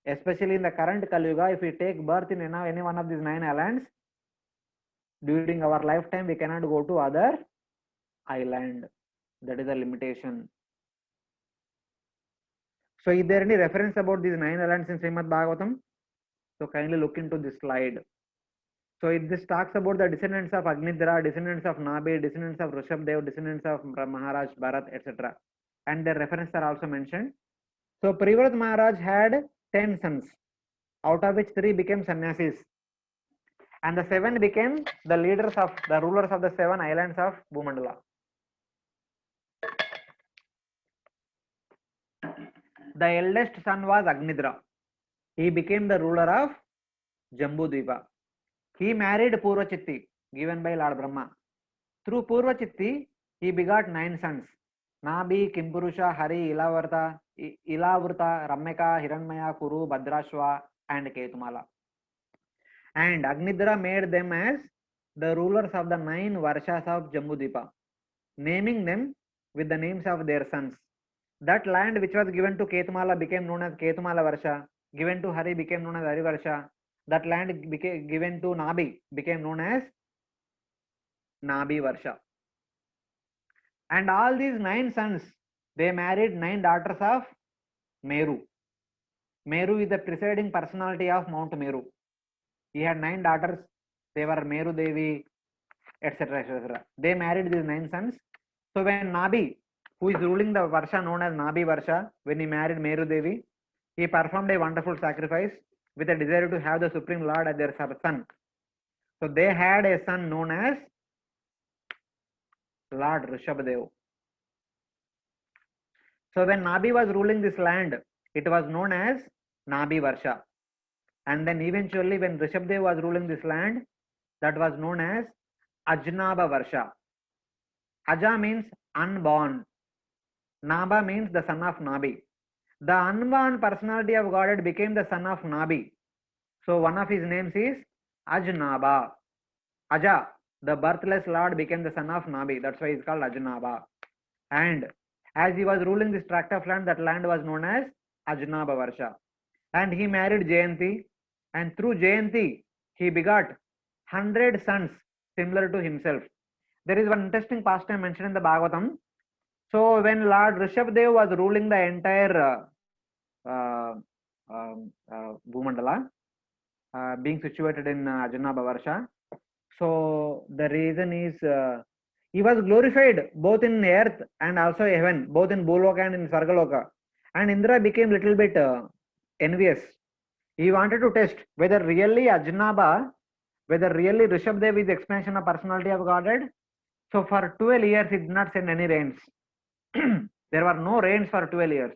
Especially in the current Kali Yuga, if we take birth in any one of these 9 islands, during our lifetime, we cannot go to other island. That is a limitation. So is there any reference about these 9 islands in Srimad Bhagavatam? So kindly look into this slide. So this talks about the descendants of Agnidra, descendants of Nabi, descendants of Rishabdev, descendants of Maharaj Bharat, etc. And their references are also mentioned. So Privrat Maharaj had 10 sons. out of which 3 became sannyasis, and the 7 became the rulers of the 7 islands of Bhumandala. The eldest son was Agnidra. He became the ruler of Jambudvipa. He married Purvachitti, given by Lord Brahma. Through Purvachitti, he begot 9 sons: Nabi, Kimpurusha, Hari, Ilavrta, Ramyaka, Hiranmaya, Kuru, Bhadrashva, and Ketumala. And Agnidra made them as the rulers of the 9 Varshas of Jambudvipa, naming them with the names of their sons. That land which was given to Ketumala became known as Ketumala Varsha, given to Hari became known as Hari Varsha. That land given to Nabi became known as Nabi Varsha. And all these 9 sons, they married 9 daughters of Meru. Meru is the presiding personality of Mount Meru. He had 9 daughters. They were Meru Devi, etc. etc. They married these 9 sons. So when Nabi, who is ruling the Varsha known as Nabi Varsha, when he married Meru Devi, he performed a wonderful sacrifice with a desire to have the Supreme Lord as their son. So they had a son known as Lord Rishabhadev. So when Nabi was ruling this land, it was known as Nabi Varsha. And then eventually when Rishabhadev was ruling this land, that was known as Ajnaba Varsha. Aja means unborn. Naba means the son of Nabi. The unborn personality of Godhead became the son of Nabi. So one of his names is Ajnaba. Aja, the birthless Lord, became the son of Nabi. That's why he is called Ajnaba. And as he was ruling this tract of land, that land was known as Ajnaba Varsha. And he married Jayanti. And through Jayanti, he begot 100 sons similar to himself. There is one interesting pastime mentioned in the Bhagavatam. So when Lord Rishabhadev was ruling the entire Bhumandala, being situated in Ajnaba Varsha, so the reason is he was glorified both in earth and also heaven, both in Bhuloka and in Sargaloka. And Indra became little bit envious. He wanted to test whether really Ajnaba, whether really Rishabhadev is the expansion of personality of Godhead. So for 12 years he did not send any rains. There were no rains for 12 years.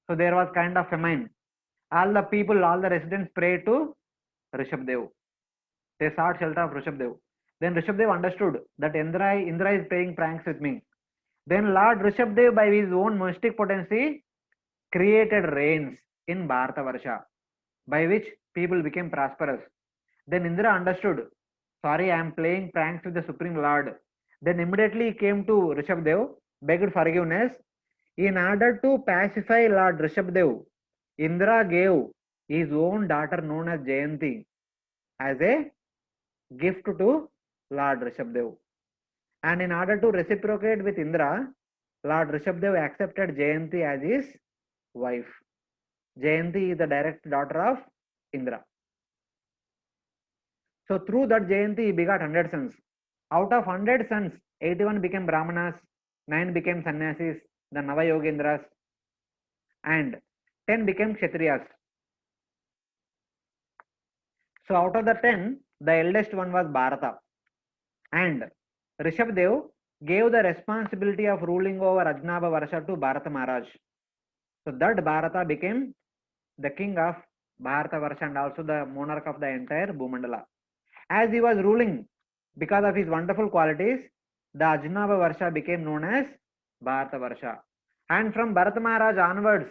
So there was kind of famine. All the people, all the residents prayed to Rishabhadev. They sought shelter of Rishabhadev. Then Rishabhadev understood that Indra is playing pranks with me. Then Lord Rishabhadev, by his own mystic potency, created rains in Bharata Varsha, by which people became prosperous. Then Indra understood, sorry, I am playing pranks with the Supreme Lord. Then immediately he came to Rishabhadev, begged forgiveness. In order to pacify Lord Rishabhadev, Indra gave his own daughter known as Jayanti as a gift to Lord Rishabhadev. And in order to reciprocate with Indra, Lord Rishabhadev accepted Jayanti as his wife. Jayanti is the direct daughter of Indra. So through that Jayanti he begot 100 sons. Out of 100 sons, 81 became Brahmanas, 9 became Sannyasis, the Navayogendras, and 10 became Kshatriyas. So out of the 10, the eldest one was Bharata. And Rishabhadev gave the responsibility of ruling over Ajnaba Varsha to Bharata Maharaj. So that Bharata became the king of Bharata Varsha and also the monarch of the entire Bhumandala. As he was ruling, because of his wonderful qualities, the Ajnaba Varsha became known as Bharata Varsha. And from Bharata Maharaj onwards,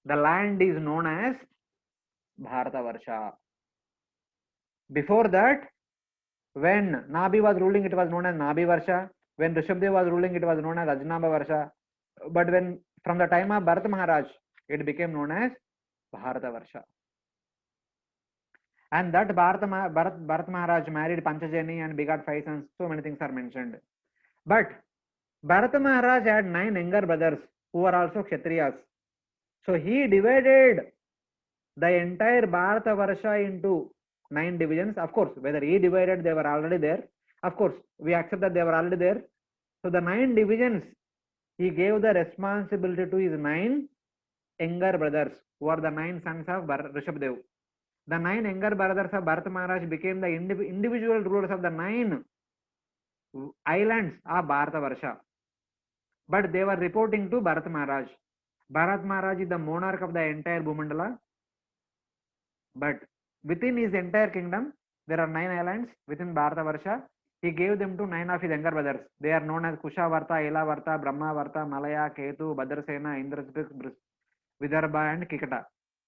the land is known as Bharata Varsha. Before that, when Nabi was ruling, it was known as Nabi Varsha. When Rishabhadev was ruling, it was known as Ajnaba Varsha. But when from the time of Bharata Maharaj, it became known as Bharata Varsha. And that Bharata Maharaj married Panchajani and begot 5 sons. So many things are mentioned. But Bharata Maharaj had 9 younger brothers who were also Kshatriyas. So he divided the entire Bharata Varsha into 9 divisions. Of course, whether he divided, they were already there. Of course, we accept that they were already there. So the 9 divisions, he gave the responsibility to his 9 younger brothers, who are the 9 sons of Rishabhadev. The 9 younger brothers of Bharat Maharaj became the individual rulers of the 9 islands of Bharatavarsha. But they were reporting to Bharat Maharaj. Bharat Maharaj is the monarch of the entire Bhumandala. But within his entire kingdom, there are 9 islands within Bharatavarsha. He gave them to 9 of his younger brothers. They are known as Kushavarta, Elavarta, Brahmavarta, Malaya, Ketu, Bhadrasena, Indraspik, Vidarbha, and Kikata.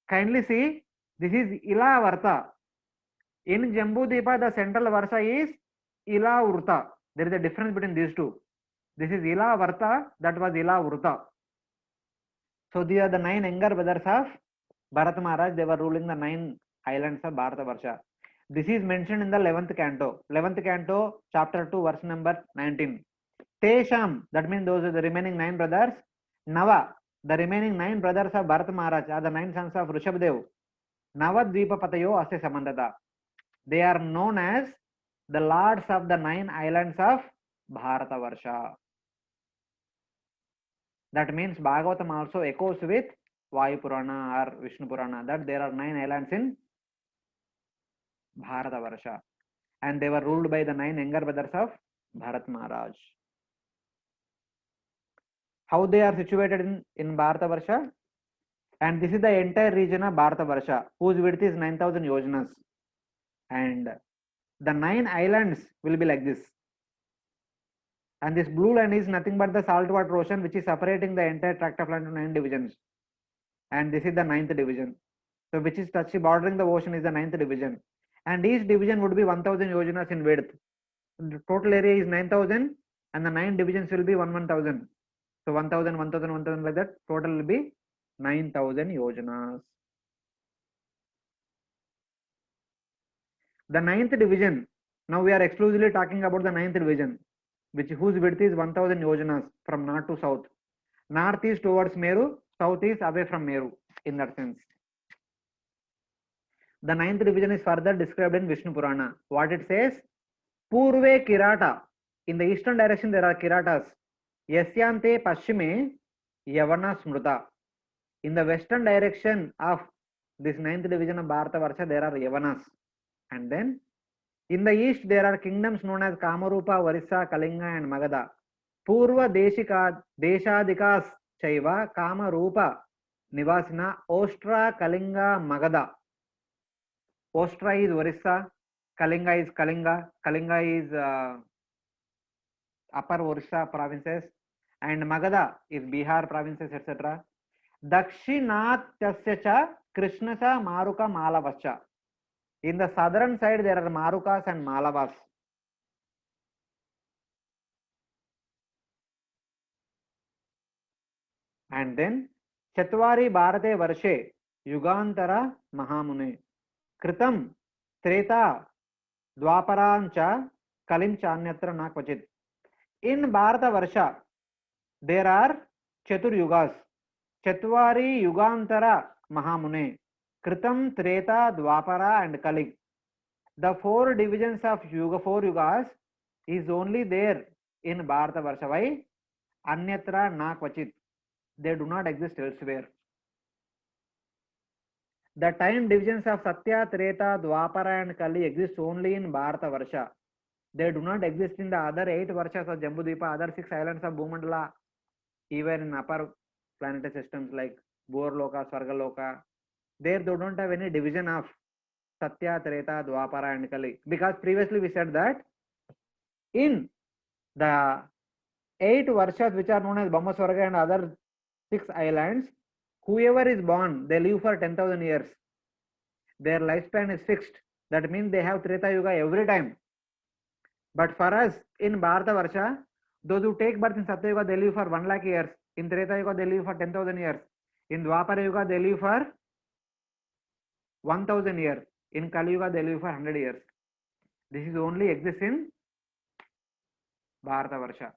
Kindly see, this is Ilavarta. In Jambudvipa, the central Varsa is Ilavurta. There is a difference between these two. This is Ilavarta, that was Ilavurta. So these are the 9 younger brothers of Bharat Maharaj. They were ruling the 9 islands of Bharatavarsha. This is mentioned in the 11th canto. 11th canto, chapter 2, verse number 19. Tesham, that means those are the remaining 9 brothers. Nava, the remaining 9 brothers of Bharat Maharaj are the 9 sons of Rishabdev. Navadvipa Patayo Ase Samandata. They are known as the lords of the 9 islands of Bharatavarsha. That means Bhagavatam also echoes with Vayu Purana or Vishnu Purana, that there are 9 islands in Bharatavarsha. And they were ruled by the 9 younger brothers of Bharat Maharaj. How they are situated in Bharatavarsha? And this is the entire region of Bharatavarsha, whose width is 9,000 yojanas. And the 9 islands will be like this. And this blue line is nothing but the saltwater ocean, which is separating the entire tract of land into 9 divisions. And this is the 9th division. So which is touching bordering the ocean is the 9th division. And each division would be 1,000 yojanas in width. The total area is 9,000 and the 9 divisions will be 1,000. So 1,000, 1,000, 1,000 like that. Total will be 9,000 yojanas. The 9th division. Now we are exclusively talking about the 9th division, whose width is 1,000 yojanas from north to south. North is towards Meru, south is away from Meru in that sense. The 9th division is further described in Vishnu Purana. What it says? Purve Kirata. In the eastern direction there are Kiratas. Yasyante Paschime Yavana Smruta. In the western direction of this 9th division of Bharatavarsha there are Yavanas. And then in the east there are kingdoms known as Kamarupa, Varissa, Kalinga and Magadha. Purva Deshadikas Chaiva Kamarupa Nivasina Ostra, Kalinga, Magadha. Ostra is Orissa, Kalinga is Kalinga, Kalinga is upper Orissa provinces, and Magadha is Bihar provinces, etc. Dakshinatyasya cha Krishnasa Maruka Malavascha. In the southern side there are Marukas and Malavas. And then Chatvari Bharate Varshe Yugantara Mahamune Kritam Treta Dwaparancha Kalim Chanyatra Nakvachit. In Bharata Varsha there are Chatur Yugas. Chatvari Yugantara Mahamune Kritam Treta Dwapara and Kali. The 4 divisions of 4 yugas is only there in Bharata Varsha. Why? Anyatra Nakvachit. They do not exist elsewhere. The time divisions of Satya, Treta, Dwapara and Kali exist only in Bharata Varsha. They do not exist in the other 8 Varshas of Jambudvipa, other 6 islands of Bhumandala, even in upper planetary systems like Bhurloka, Swargaloka. There they don't have any division of Satya, Treta, Dwapara and Kali. Because previously we said that in the 8 Varshas which are known as Bhaumaswarga and other 6 islands, whoever is born, they live for 10,000 years. Their lifespan is fixed. That means they have Treta Yuga every time. But for us in Bharata Varsha, those who take birth in Satya Yuga, they live for 1 lakh years. In Treta Yuga, they live for 10,000 years. In Dwapara Yuga, they live for 1,000 years. In Kali Yuga, they live for 100 years. This is only exists in Bharata Varsha.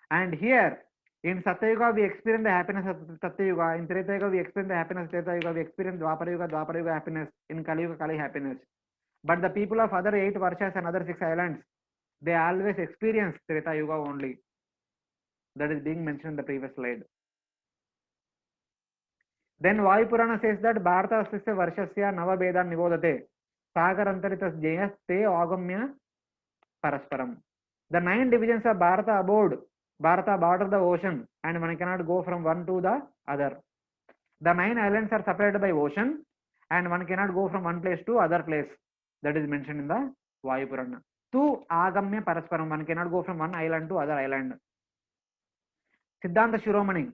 And here, in Satya Yuga, we experience the happiness of Satya Yuga. In Treta Yuga, we experience the happiness of Treta Yuga. We experience Dwapara Yuga happiness. In Kali Yuga, Kali happiness. But the people of other 8 Varshas and other 6 islands, they always experience Treta Yuga only. That is being mentioned in the previous slide. Then Vayupurana says that Bharata astasya varshasya navavedan nivodate sagarantaritas jayas te agamya parasparam. The 9 divisions of Bharata border the ocean, and one cannot go from one to the other. The 9 islands are separated by ocean, and one cannot go from one place to other place. That is mentioned in the Vayupurana. Tu agamya parasparam, one cannot go from one island to other island. Siddhanta Shiromani,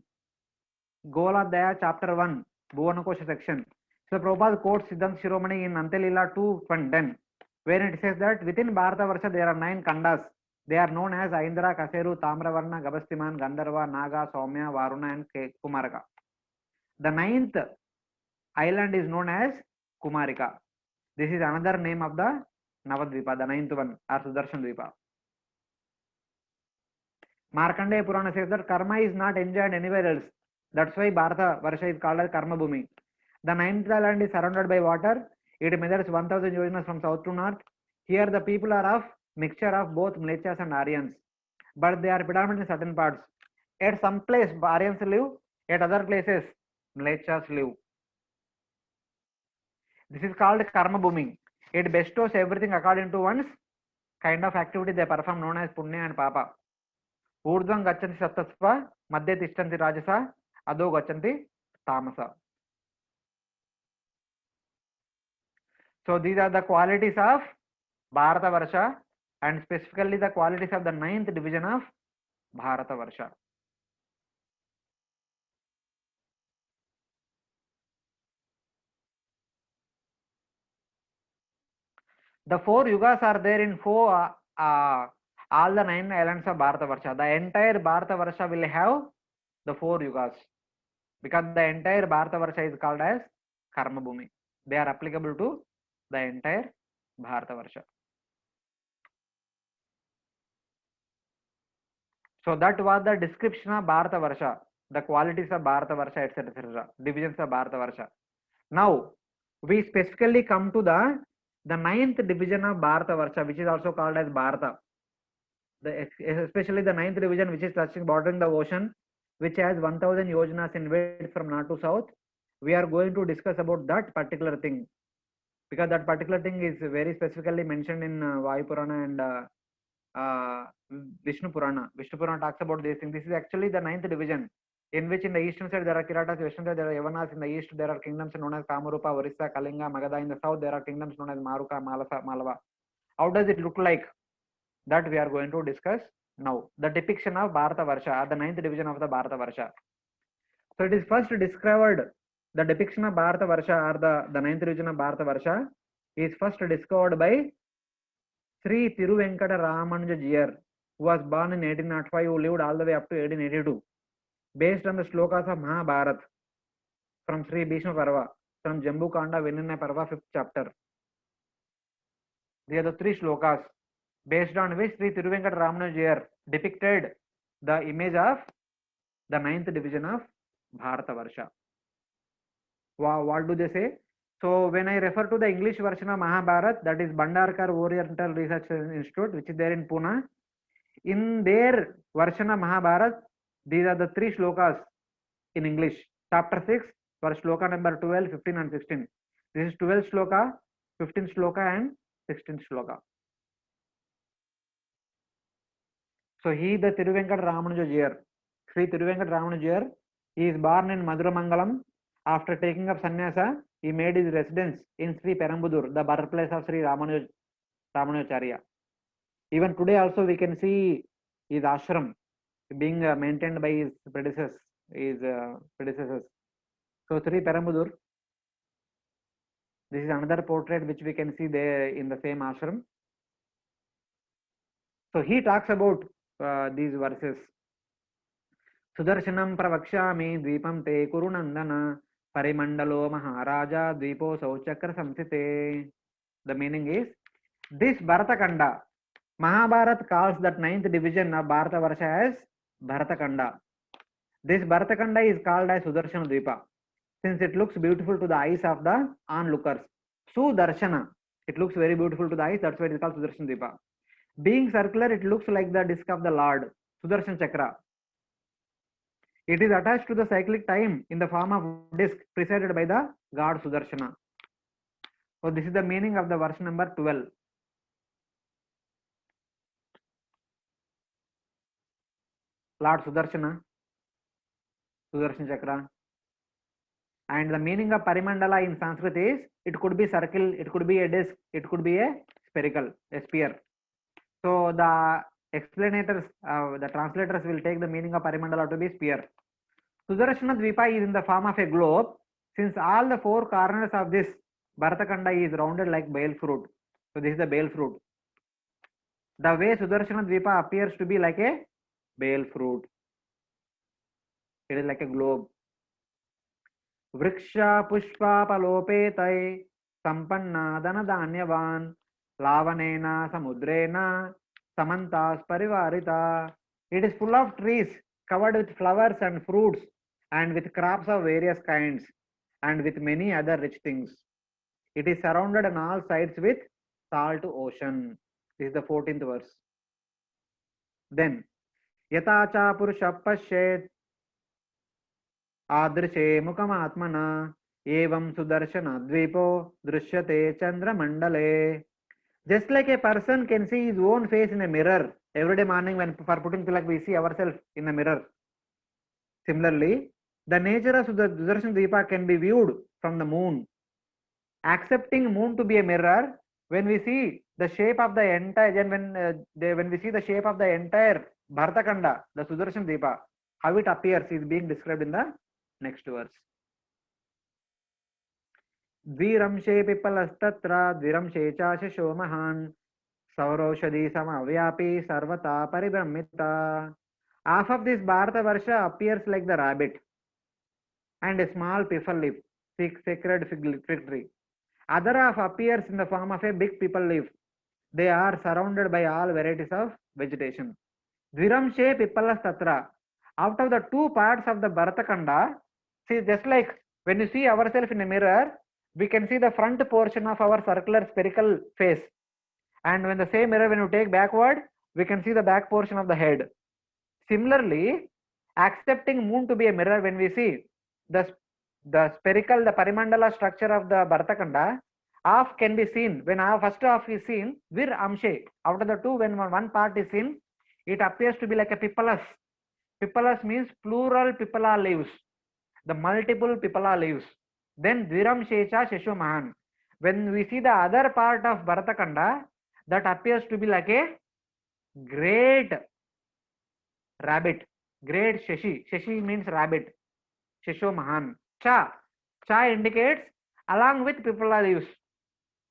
Goladaya chapter 1, Bhuvanakosha section. So Prabhupada quotes Siddhanta Shiromani in Antelila 2:10, where it says that within Bharata Varsha there are 9 kandas. They are known as Aindra, Kaseru, Tamravarna, Gabastiman, Gandharva, Naga, Saumya, Varuna and Kumaraka. The 9th island is known as Kumarika. This is another name of the Navadvipa, the 9th one, or Sudarshan Dvipa. Markandeya Purana says that karma is not enjoyed anywhere else. That's why Bharata Varsha is called as Karma Bhumi. The 9th island is surrounded by water. It measures 1000 yojanas from south to north. Here the people are of mixture of both Mlechas and Aryans, but they are predominant in certain parts. At some place Aryans live, at other places Mlechas live. This is called Karma Bhumi. It bestows everything according to one's kind of activity they perform, known as Punya and Papa. Urdhvam gachanti sattasva, madhye tishtanti rajasa, adho gachanti tamasa. So these are the qualities of Bharata Varsha, and specifically the qualities of the 9th division of Bharata Varsha. The 4 yugas are there in all the 9 islands of Bharata Varsha. The entire Bharata Varsha will have the 4 yugas, because the entire Bharata Varsha is called as Karma Bhumi. They are applicable to the entire Bharata Varsha. So that was the description of Bharata Varsha, the qualities of Bharata Varsha, etc., etc., divisions of Bharata Varsha. Now we specifically come to the 9th division of Bharata Varsha, which is also called as Bharata. Especially the 9th division, which is touching bordering the ocean, which has 1000 yojanas in width from north to south. We are going to discuss about that particular thing, because that particular thing is very specifically mentioned in Vayu Purana and Vishnu Purana. Vishnu Purana talks about this thing. This is actually the 9th division, in which in the eastern side there are Kiratas, western side there are Yavanas, in the east there are kingdoms known as Kamarupa, Orissa, Kalinga, Magadha. In the south there are kingdoms known as Maruka, Malava. How does it look like? That we are going to discuss now. The depiction of Bharata Varsha, the 9th division of the Bharata Varsha. So it is first discovered, the depiction of Bharata Varsha, or the 9th division of Bharata Varsha, is first discovered by Sri Tiruvenkata Ramanuja Jiyar, who was born in 1805, who lived all the way up to 1882, based on the slokas of Mahabharata from Sri Bhishma Parva, from Jambu Kanda Vinaya Parva, 5th chapter. These are the 3 slokas based on which Sri Tiruvenkata Ramanuja Jiyar depicted the image of the 9th division of Bharata Varsha. What do they say? So when I refer to the English version of Mahabharata, that is Bhandarkar Oriental Research Institute, which is there in Pune, in their version of Mahabharata, these are the 3 shlokas in English. Chapter 6, for shloka number 12, 15 and 16. This is 12th shloka, 15th shloka and 16th shloka. So he, the Tiruvenkata Ramanuja Jiyar, Sri Tiruvenkata Ramanuja Jiyar, he is born in Maduramangalam. After taking up sannyasa, he made his residence in Sri Perambudur, the birthplace of Sri Ramanujacharya. Even today also we can see his ashram being maintained by his predecessors. So Sri Perambudur, this is another portrait which we can see there in the same ashram. So he talks about these verses. Sudarshanam pravakshami dvipam te kurunandana parimandalo maharaja dvipo sauchakra samsite. The meaning is, this Bharatakanda, Mahabharata calls that 9th division of Bharata Varsha as Bharatakanda. This Bharatakanda is called as Sudarshana Dvipa, since it looks beautiful to the eyes of the onlookers. Sudarshana, it looks very beautiful to the eyes, that's why it is called Sudarshana Dvipa. Being circular, it looks like the disc of the Lord, Sudarshan Chakra. It is attached to the cyclic time in the form of disk presided by the god Sudarshana. So this is the meaning of the verse number 12. Lord Sudarshana, Sudarshan Chakra. And the meaning of Parimandala in Sanskrit is, it could be circle, it could be a disk, it could be a spherical, a sphere. So the explanators, the translators will take the meaning of Parimandala to be sphere. Sudarshana Dvipa is in the form of a globe, since all the four corners of this Bharatakanda is rounded like bale fruit. So this is the bale fruit. The way Sudarshana Dvipa appears to be like a bale fruit. It is like a globe. Vriksha Pushpa Palopetai Sampanna Dhanadhanyavan Lavanena Samudrena Samantas Parivarita. It is full of trees covered with flowers and fruits and with crops of various kinds and with many other rich things. It is surrounded on all sides with salt ocean. This is the 14th verse. Then Yatacha Purusha Pashet Adrishe Mukamatmana Evam Sudarshana Dvipo Drishyate Chandra Mandale. Just like a person can see his own face in a mirror every day morning when for putting tilak we see ourselves in the mirror. Similarly, the nature of Sudarshan Dvipa can be viewed from the moon. Accepting moon to be a mirror, when we see the shape of the entire, when we see the shape of the entire Bharatakanda, the Sudarshan Dvipa, how it appears is being described in the next verse. Dviramshe pipalastatra dviramshe cha shasho mahan Sauraushadi samavyapi sarvata paribrahmita. Half of this Bharata Varsha appears like the rabbit and a small pipal leaf, sacred fig tree. Other half appears in the form of a big pipal leaf. They are surrounded by all varieties of vegetation. Dviramshe pipalas tatra. Out of the two parts of the Bharatakanda, see, just like when you see ourselves in a mirror, we can see the front portion of our circular spherical face. And when the same mirror, when you take backward, we can see the back portion of the head. Similarly, accepting moon to be a mirror, when we see the spherical, the Parimandala structure of the Bharatakanda, half can be seen. When our first half is seen, Vir Amshe. Out of the two, when one part is seen, it appears to be like a pipalas. Pipalas means plural pipala leaves, the multiple pipala leaves. Then Dviram Shecha Sheshu Mahan. When we see the other part of Bharatakanda, that appears to be like a great rabbit, great Shashi. Shashi means rabbit. Shesho Mahan. Cha. Cha indicates along with pipala leaves,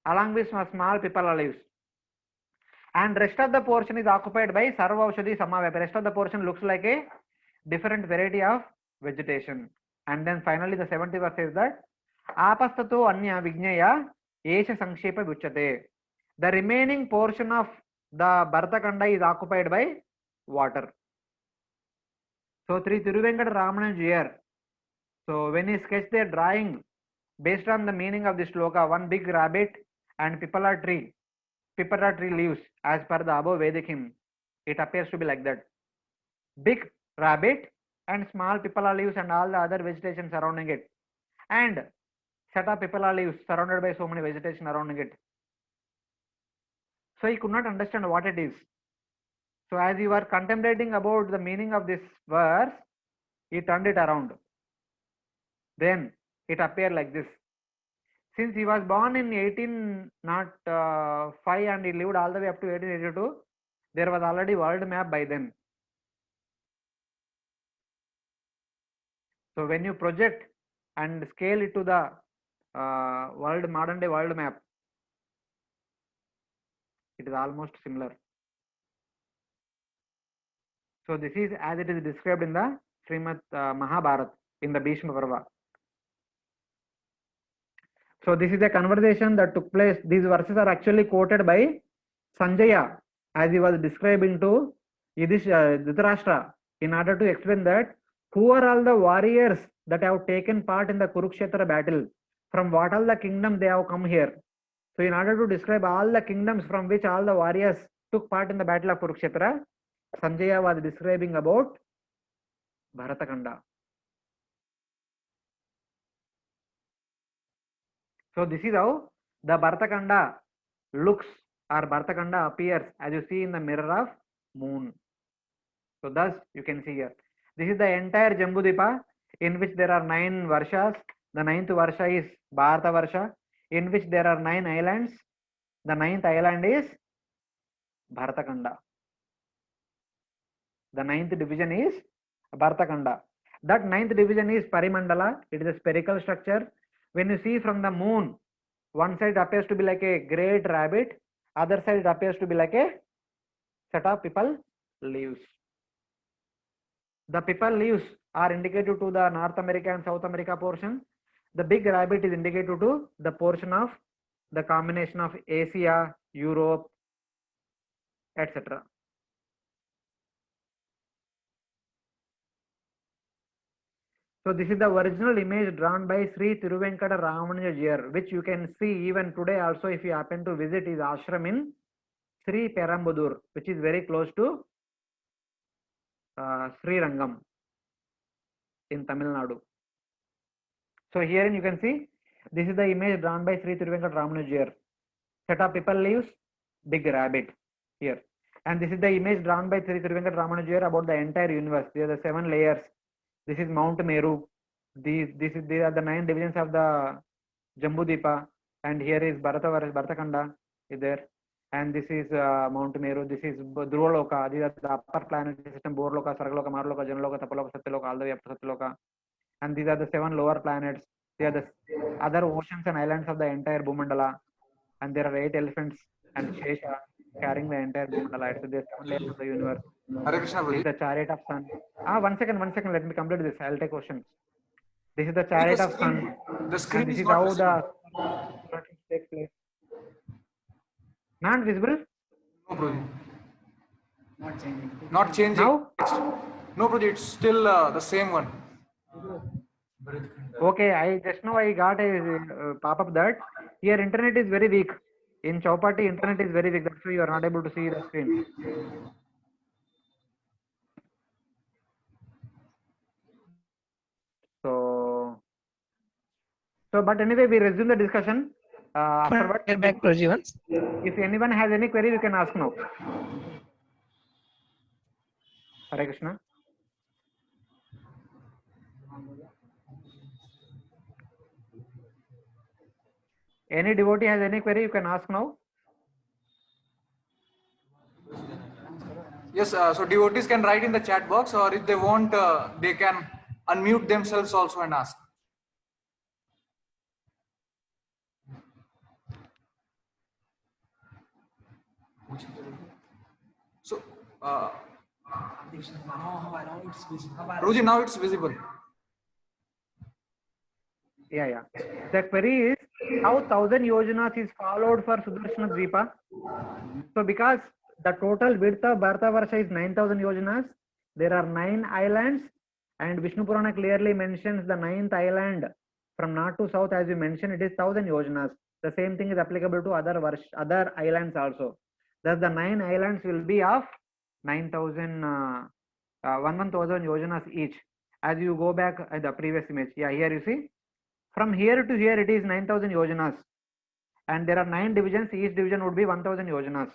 along with small pipala leaves. And rest of the portion is occupied by Sarva Aushadhi Samavyapi. Rest of the portion looks like a different variety of vegetation. And then finally the 70th verse says that Apastato Anya Vijnaya Esha Sankshepa Vuchate. The remaining portion of the Bharatakanda is occupied by water. So Sri Thiruvenkata Ramanuja here. So when he sketched their drawing based on the meaning of this shloka, one big rabbit and pipala tree leaves as per the above Vedic hymn, it appears to be like that. Big rabbit and small pipala leaves and all the other vegetation surrounding it, and set of pipala leaves surrounded by so many vegetation surrounding it. So he could not understand what it is. So as he was contemplating about the meaning of this verse, he turned it around. Then it appeared like this. Since he was born in 1805 and he lived all the way up to 1882, there was already world map by then. So when you project and scale it to the modern day world map, it is almost similar. So this is as it is described in the Srimad Mahabharata in the Bhishma Parva. So this is a conversation that took place. These verses are actually quoted by Sanjaya as he was describing to Dhritarashtra in order to explain that who are all the warriors that have taken part in the Kurukshetra battle, from what all the kingdoms they have come here. So in order to describe all the kingdoms from which all the warriors took part in the battle of Kurukshetra, Sanjaya was describing about Bharatakanda. So this is how the Bharatakanda looks, or Bharatakanda appears as you see in the mirror of moon. So thus you can see here. This is the entire Jambudvipa in which there are 9 Varshas. The 9th Varsha is Bharata Varsha, in which there are 9 islands. The 9th island is Bharatakanda. The 9th division is Bharatakanda. That 9th division is Parimandala. It is a spherical structure. When you see from the moon, one side appears to be like a great rabbit, other side appears to be like a set of people leaves. The people leaves are indicated to the North America and South America portion. The big rabbit is indicated to the portion of the combination of Asia, Europe, etc. So this is the original image drawn by Sri Tiruvenkada Ramanuja, which you can see even today also if you happen to visit his ashram in Sri Perambudur, which is very close to Sri Rangam in Tamil Nadu. So herein you can see this is the image drawn by Sri Tiruvenkada Ramanuja. Set of people leaves, big rabbit here. And this is the image drawn by Sri Tiruvenkada Ramanuja about the entire universe. These are the 7 layers. This is Mount Meru. These are the 9 divisions of the Jambudvipa. And here is Bharatakanda is there. And this is Mount Meru. This is Dhruvaloka. These are the upper planetary system: Borloka, Sargaloka, Marloka, Janaloka, Tapaloka, Satyaloka, all the way up to Satyaloka. And these are the 7 lower planets. They are the other oceans and islands of the entire Bhumandala. And there are 8 elephants and Shesha carrying the entire Bhumandala. So there are 7 layers of the universe. Hare Krishna, This is Prabhuji. the chariot of sun. One second. Let me complete this. I'll take questions. This is the The chariot of sun. screen, the And screen this is is not how visible. the takes place. Not visible? No, Prabhuji. Not changing. Now? No, Prabhuji, it's still the same one. Okay, I got a pop-up that here internet is very weak. In Chowpatty, internet is very weak. That's why you are not able to see the screen. But anyway, we resume the discussion. Afterwards, Get back, Prabhuji, once. if anyone has any query, you can ask now. Hare Krishna. Any devotee has any query, you can ask now. Yes, so devotees can write in the chat box, or if they want, they can unmute themselves also and ask. So, Prabhuji, now it's visible. Yeah. The query is how 1000 yojanas is followed for Sudarshana Dvipa. So because the total width of Bharatavarsha is 9000 yojanas, there are 9 islands, and Vishnu Purana clearly mentions the 9th island from north to south. As you mentioned, it is 1000 yojanas. The same thing is applicable to other islands also. Thus the 9 islands will be of 9000 11,000 yojanas each. As you go back at the previous image, yeah, here you see from here to here it is 9000 yojanas, and there are 9 divisions. Each division would be 1000 yojanas.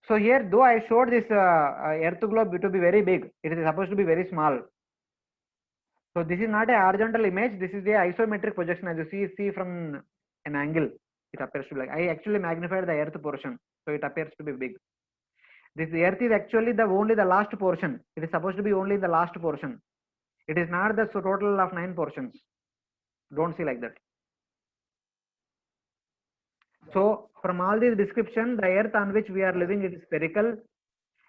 So here, though I showed this earth globe to be very big, it is supposed to be very small. So this is not a horizontal image. This is the isometric projection. As you see from an angle, it appears to be like, I actually magnified the earth portion, so it appears to be big. This earth is actually only the last portion. It is supposed to be only the last portion. It is not the total of 9 portions. Don't see like that. So from all these description, the earth on which we are living, it is spherical,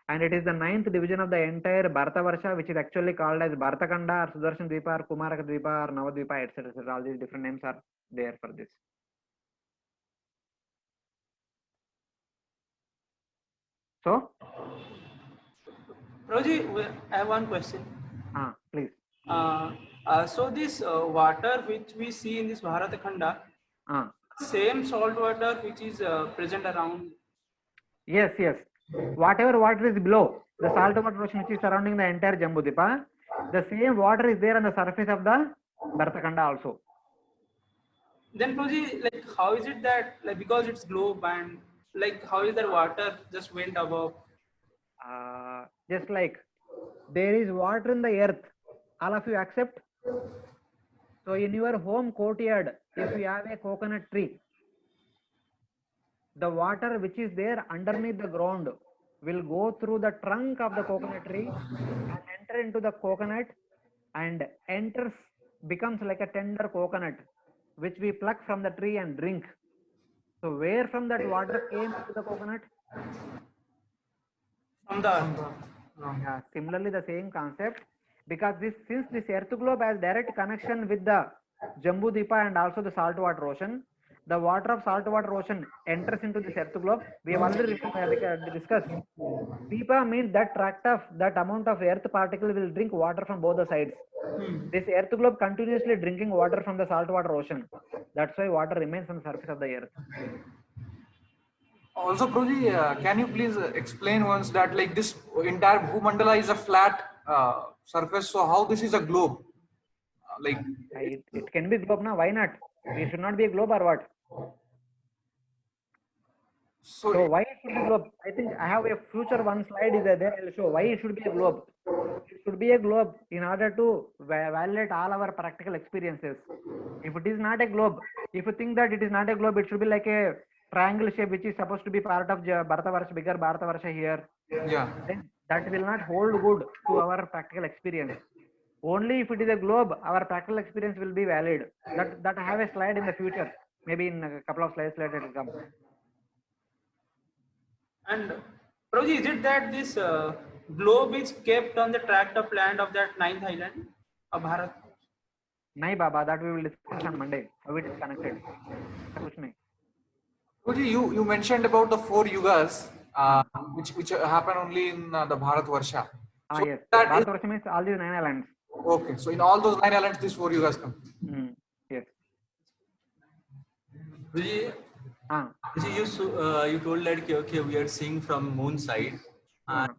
and it is the 9th division of the entire Bharatavarsha, which is actually called as Bharatakanda or Sudarshan Dvipa or Kumaraka Dvipa or Navadvipa, etc. All these different names are there for this. So, Prabhuji, I have one question. Please. So this water which we see in this Bharatakanda, same salt water which is present around. Yes. Whatever water is below, the salt water ocean which is surrounding the entire Jambudvipa, the same water is there on the surface of the Bharatakanda also. Then Prabhuji, like how is it that, like, because it's globe, and like how is that water just went above? Just like there is water in the earth, all of you accept? So in your home courtyard, if you have a coconut tree, the water which is there underneath the ground will go through the trunk of the coconut tree and enter into the coconut and enters, becomes like a tender coconut which we pluck from the tree and drink. So where from that water came into the coconut? From the Yeah, similarly the same concept, because since this earth globe has direct connection with the Jambu Dipa and also the saltwater ocean, the water of saltwater ocean enters into this earth globe. We have already discussed. Dipa means that tract of that amount of earth particle will drink water from both the sides. This earth globe continuously drinking water from the saltwater ocean. That's why water remains on the surface of the earth. Also, Prabhuji, can you please explain once that like this entire Bhumandala is a flat surface, so how this is a globe? Like it can be globe now. Why not? It should not be a globe or what? So why it should be globe? I think I have a future one slide is there. I'll show why it should be a globe. It should be a globe in order to validate all our practical experiences. If it is not a globe, if you think that it is not a globe, it should be like a triangle shape which is supposed to be part of Bharatavarsha, bigger Bharatavarsha here. Yeah. Then that will not hold good to our practical experience. Only if it is a globe, our practical experience will be valid. That I have a slide in the future. Maybe in a couple of slides later it will come. And Prabhuji, is it that this globe is kept on the tract of land of that ninth island of Bharat? Nai Baba, that we will discuss on Monday. How it is connected. Prabhuji, you mentioned about the 4 yugas, which happen only in the Bharat Varsha. So yes. Bharat Varsha means all these 9 islands. Okay, so in all those 9 islands, these 4 yugas come. Yes. Prabhuji, you told that okay, we are seeing from moon side, and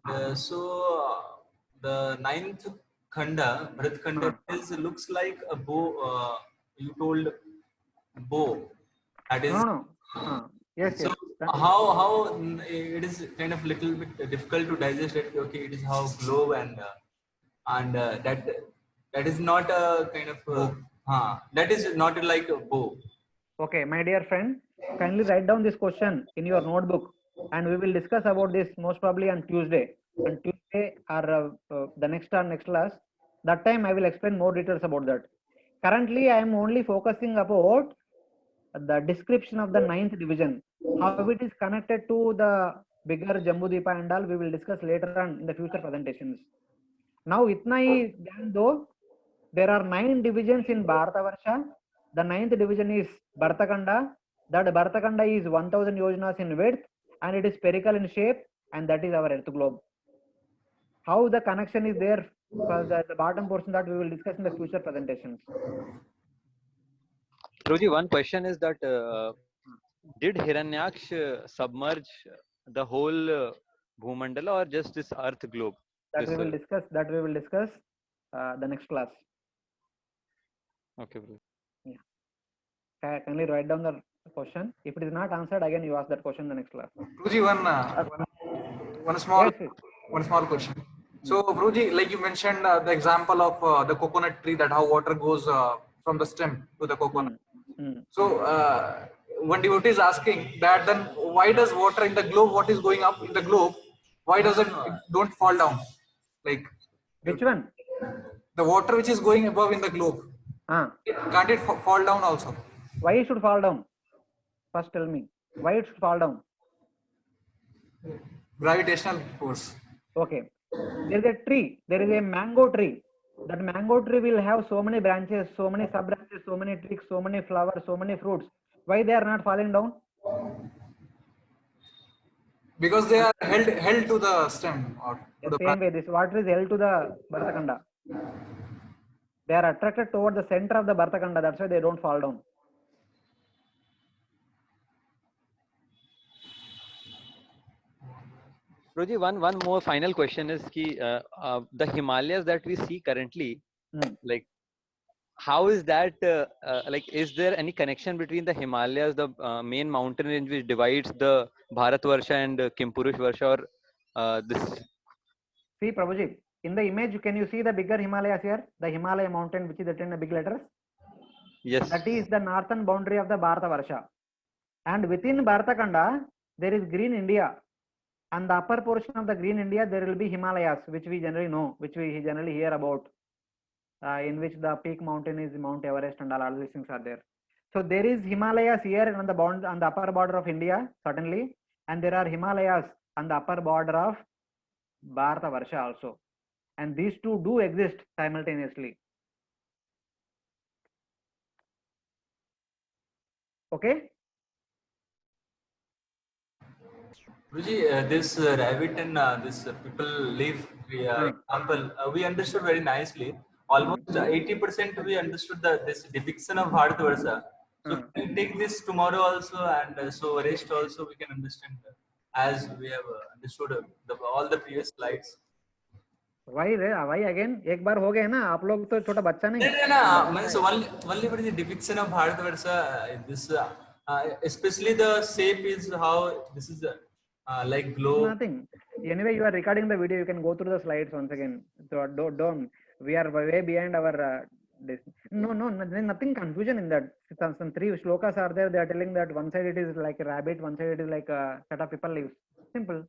the ninth khanda, Bharat Khanda, looks like a bow. You told bow. That is yes. So how it is kind of little bit difficult to digest it. Okay, it is how globe and that is not a kind of that is not like a bow. Okay, my dear friend, kindly write down this question in your notebook, and we will discuss about this most probably on Tuesday. On Tuesday or the next class, that time I will explain more details about that. Currently, I am only focusing about the description of the 9th division, how it is connected to the bigger Jambu Dipa and all. We will discuss later on in the future presentations. Now, itna hi dhyan do, there are 9 divisions in Bharatavarsha. The 9th division is Bharatakanda. That Bharatakanda is 1000 yojanas in width and it is spherical in shape, and that is our earth globe. How the connection is there for the bottom portion, that we will discuss in the future presentations. Prabhuji, one question is that did Hiranyaksh submerge the whole Bhumandala or just this earth globe? That we will discuss the next class. Okay, bro. Yeah. Kindly write down the question. If it is not answered, again you ask that question in the next class. Prabhuji, one small question. So, Prabhuji, like you mentioned the example of the coconut tree, that how water goes from the stem to the coconut. So, one devotee is asking that then why does water in the globe, what is going up in the globe, why does it don't fall down? Like which one? The water which is going above in the globe. Can't it fall down also? Why it should fall down? First tell me. Why it should fall down? Gravitational force. Okay. There is a tree. There is a mango tree. That mango tree will have so many branches, so many sub branches, so many twigs, so many flowers, so many fruits. Why they are not falling down? Because they are held to the stem or to the same way. This water is held to the Bharatakanda. They are attracted toward the center of the Bharatakanda. That's why they don't fall down. Prabhuji, one more final question is the Himalayas that we see currently, like how is that like is there any connection between the Himalayas, the main mountain range which divides the Bharatvarsha and Kimpurush Varsha, or this? See, Prabhuji, in the image, can you see the bigger Himalayas here? The Himalaya mountain, which is written in big letters. Yes. That is the northern boundary of the Bharatavarsha. And within Bharatakanda, there is green India. And the upper portion of the green India, there will be Himalayas, which we generally know, which we generally hear about, in which the peak mountain is Mount Everest and all these things are there. So there is Himalayas here on the upper border of India, certainly, and there are Himalayas on the upper border of Bharatavarsha also. And these two do exist simultaneously. Okay? Guruji, this rabbit and this people live example, we understood very nicely. Almost 80% we understood this depiction of Bharatavarsha. So can we take this tomorrow also, and so rest also we can understand as we have understood all the previous slides. Why again? एक बार हो गए ना, आप लोग तो छोटा बच्चा नहीं. No. So only for the depiction of Bharatavarsha, this especially the shape is how this is like globe. Nothing. Anyway, you are recording the video. You can go through the slides once again. So don't. We are way behind our. No, there is nothing confusion in that. Some three shlokas are there. They are telling that one side it is like a rabbit, one side it is like a set of people lives. Simple.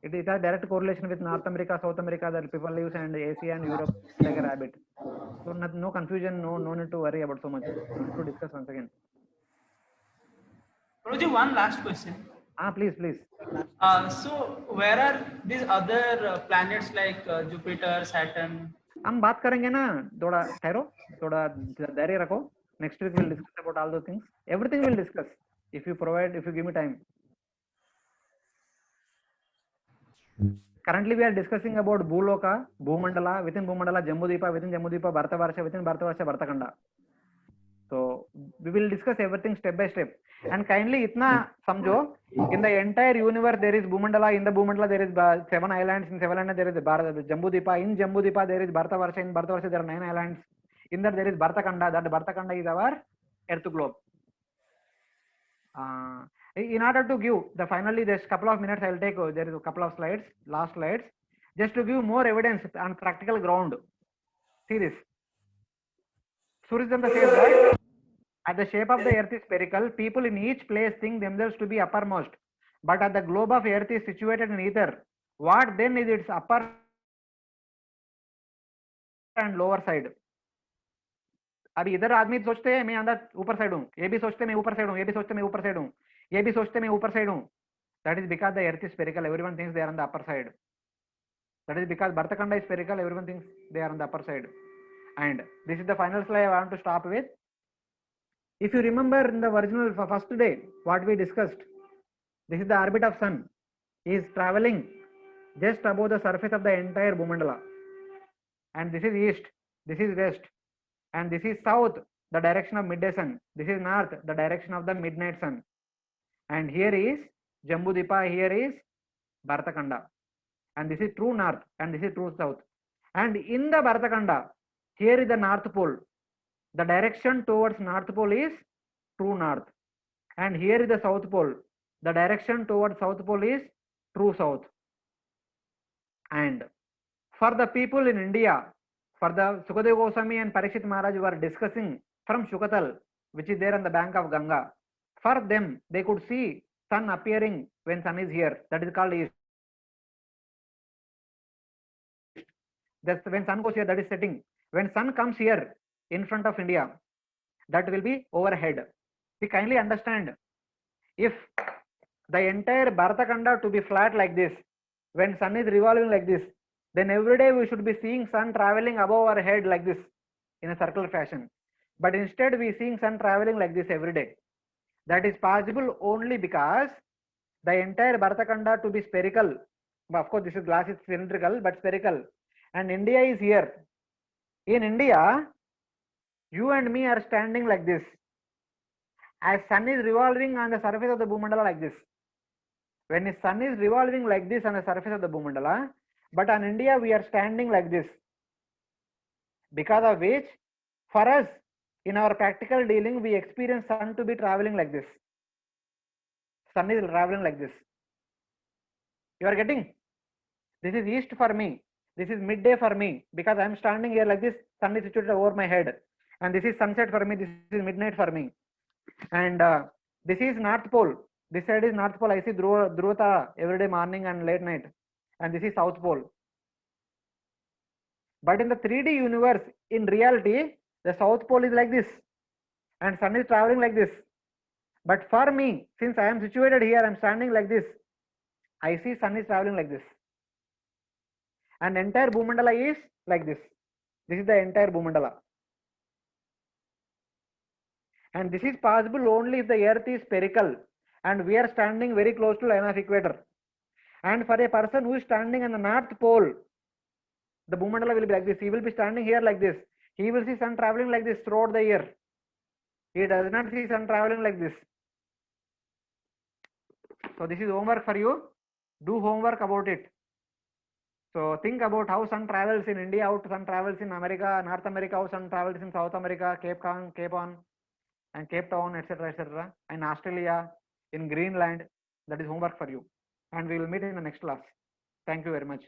It has direct correlation with North America, South America, the people lives, and Asia and Europe like a rabbit. So no confusion, no need to worry about so much. No need to discuss once again. Prabhuji, one last question. Please. So where are these other planets like Jupiter, Saturn? हम बात करेंगे ना, थोड़ा ठहरो, थोड़ा धैर्य रखो. Next week we'll discuss about all those things. Everything we'll discuss if you give me time. Currently we are discussing about Bhuloka, Bhumandala, within Bhumandala Jambudvipa, within Jambudvipa Bharatavarsha, within Bharatavarsha Bharatkhanda. So we will discuss everything step by step. And kindly itna samjho, in the entire universe there is Bhumandala, in the Bhumandala there is 7 islands, in 7 islands there is Jambudvipa, in Jambudvipa there is Bharatavarsha, in Bharatavarsha there are 9 islands, in that there is Bharatkhanda, that Bharatkhanda is our earth globe. In order to give the finally there's couple of minutes I will take, there is a couple of slides, last slides, just to give more evidence on practical ground. See this. Surya says that at the shape of the earth is spherical, people in each place think themselves to be uppermost, but at the globe of earth is situated in ether. What then is its upper and lower side? अभी इधर आदमी सोचते हैं मैं अंदर ऊपर side हूँ, ये भी सोचते मैं ऊपर साइड हूँ, ये भी सोचते मैं ऊपर साइड हूँ, ये भी सोचते मैं ऊपर साइड हूँ. That is because the earth is spherical, everyone thinks they are on the upper side. That is because Bharatkhanda is spherical, everyone thinks they are on the upper side. And this is the final slide I want to stop with. If you remember in the original first day, what we discussed, this is the orbit of sun. He is traveling just above the surface of the entire Bhumandala. And this is east, this is west, and this is south, the direction of midday sun. This is north, the direction of the midnight sun. And here is Jambudvipa, here is Bharatkhanda. And this is true north, and this is true south. And in the Bharatkhanda, here is the north pole. The direction towards north pole is true north. And here is the south pole. The direction towards south pole is true south. And for the people in India, for the Sukadeva Goswami and Parikshit Maharaj were discussing from Shukatal, which is there on the bank of Ganga. For them, they could see sun appearing when sun is here. That is called east. That's when sun goes here, that is setting. When sun comes here in front of India, that will be overhead. We kindly understand, if the entire Bharatkhanda to be flat like this, when sun is revolving like this, then every day we should be seeing sun traveling above our head like this in a circular fashion. But instead we seeing sun traveling like this every day. That is possible only because the entire Bharatkhanda to be spherical. Of course, this is glass is cylindrical but spherical. And India is here. In India, you and me are standing like this. As sun is revolving on the surface of the Bhumandala like this. when the sun is revolving like this on the surface of the Bhumandala, but on India we are standing like this, because of which for us in our practical dealing we experience sun to be traveling like this. Sun is traveling like this. You are getting? This is east for me. This is midday for me, because I am standing here like this. Sun is situated over my head, and this is sunset for me. This is midnight for me, and this is North Pole. This side is North Pole. I see Dhruva every day morning and late night, and this is South Pole. But in the 3D universe, in reality, the South Pole is like this, and sun is traveling like this. But for me, since I am situated here, I am standing like this. I see sun is traveling like this, and entire Bhumandala is like this. This is the entire Bhumandala. And this is possible only if the earth is spherical and we are standing very close to line of equator. And for a person who is standing on the North Pole, the Bhumandala will be like this. He will be standing here like this. He will see sun traveling like this throughout the year. He does not see sun traveling like this. So this is homework for you. Do homework about it. So think about how sun travels in India, how sun travels in America, North America, how sun travels in South America, Cape Town, and Cape Town, etc., and Australia, in Greenland. That is homework for you. And we will meet in the next class. Thank you very much.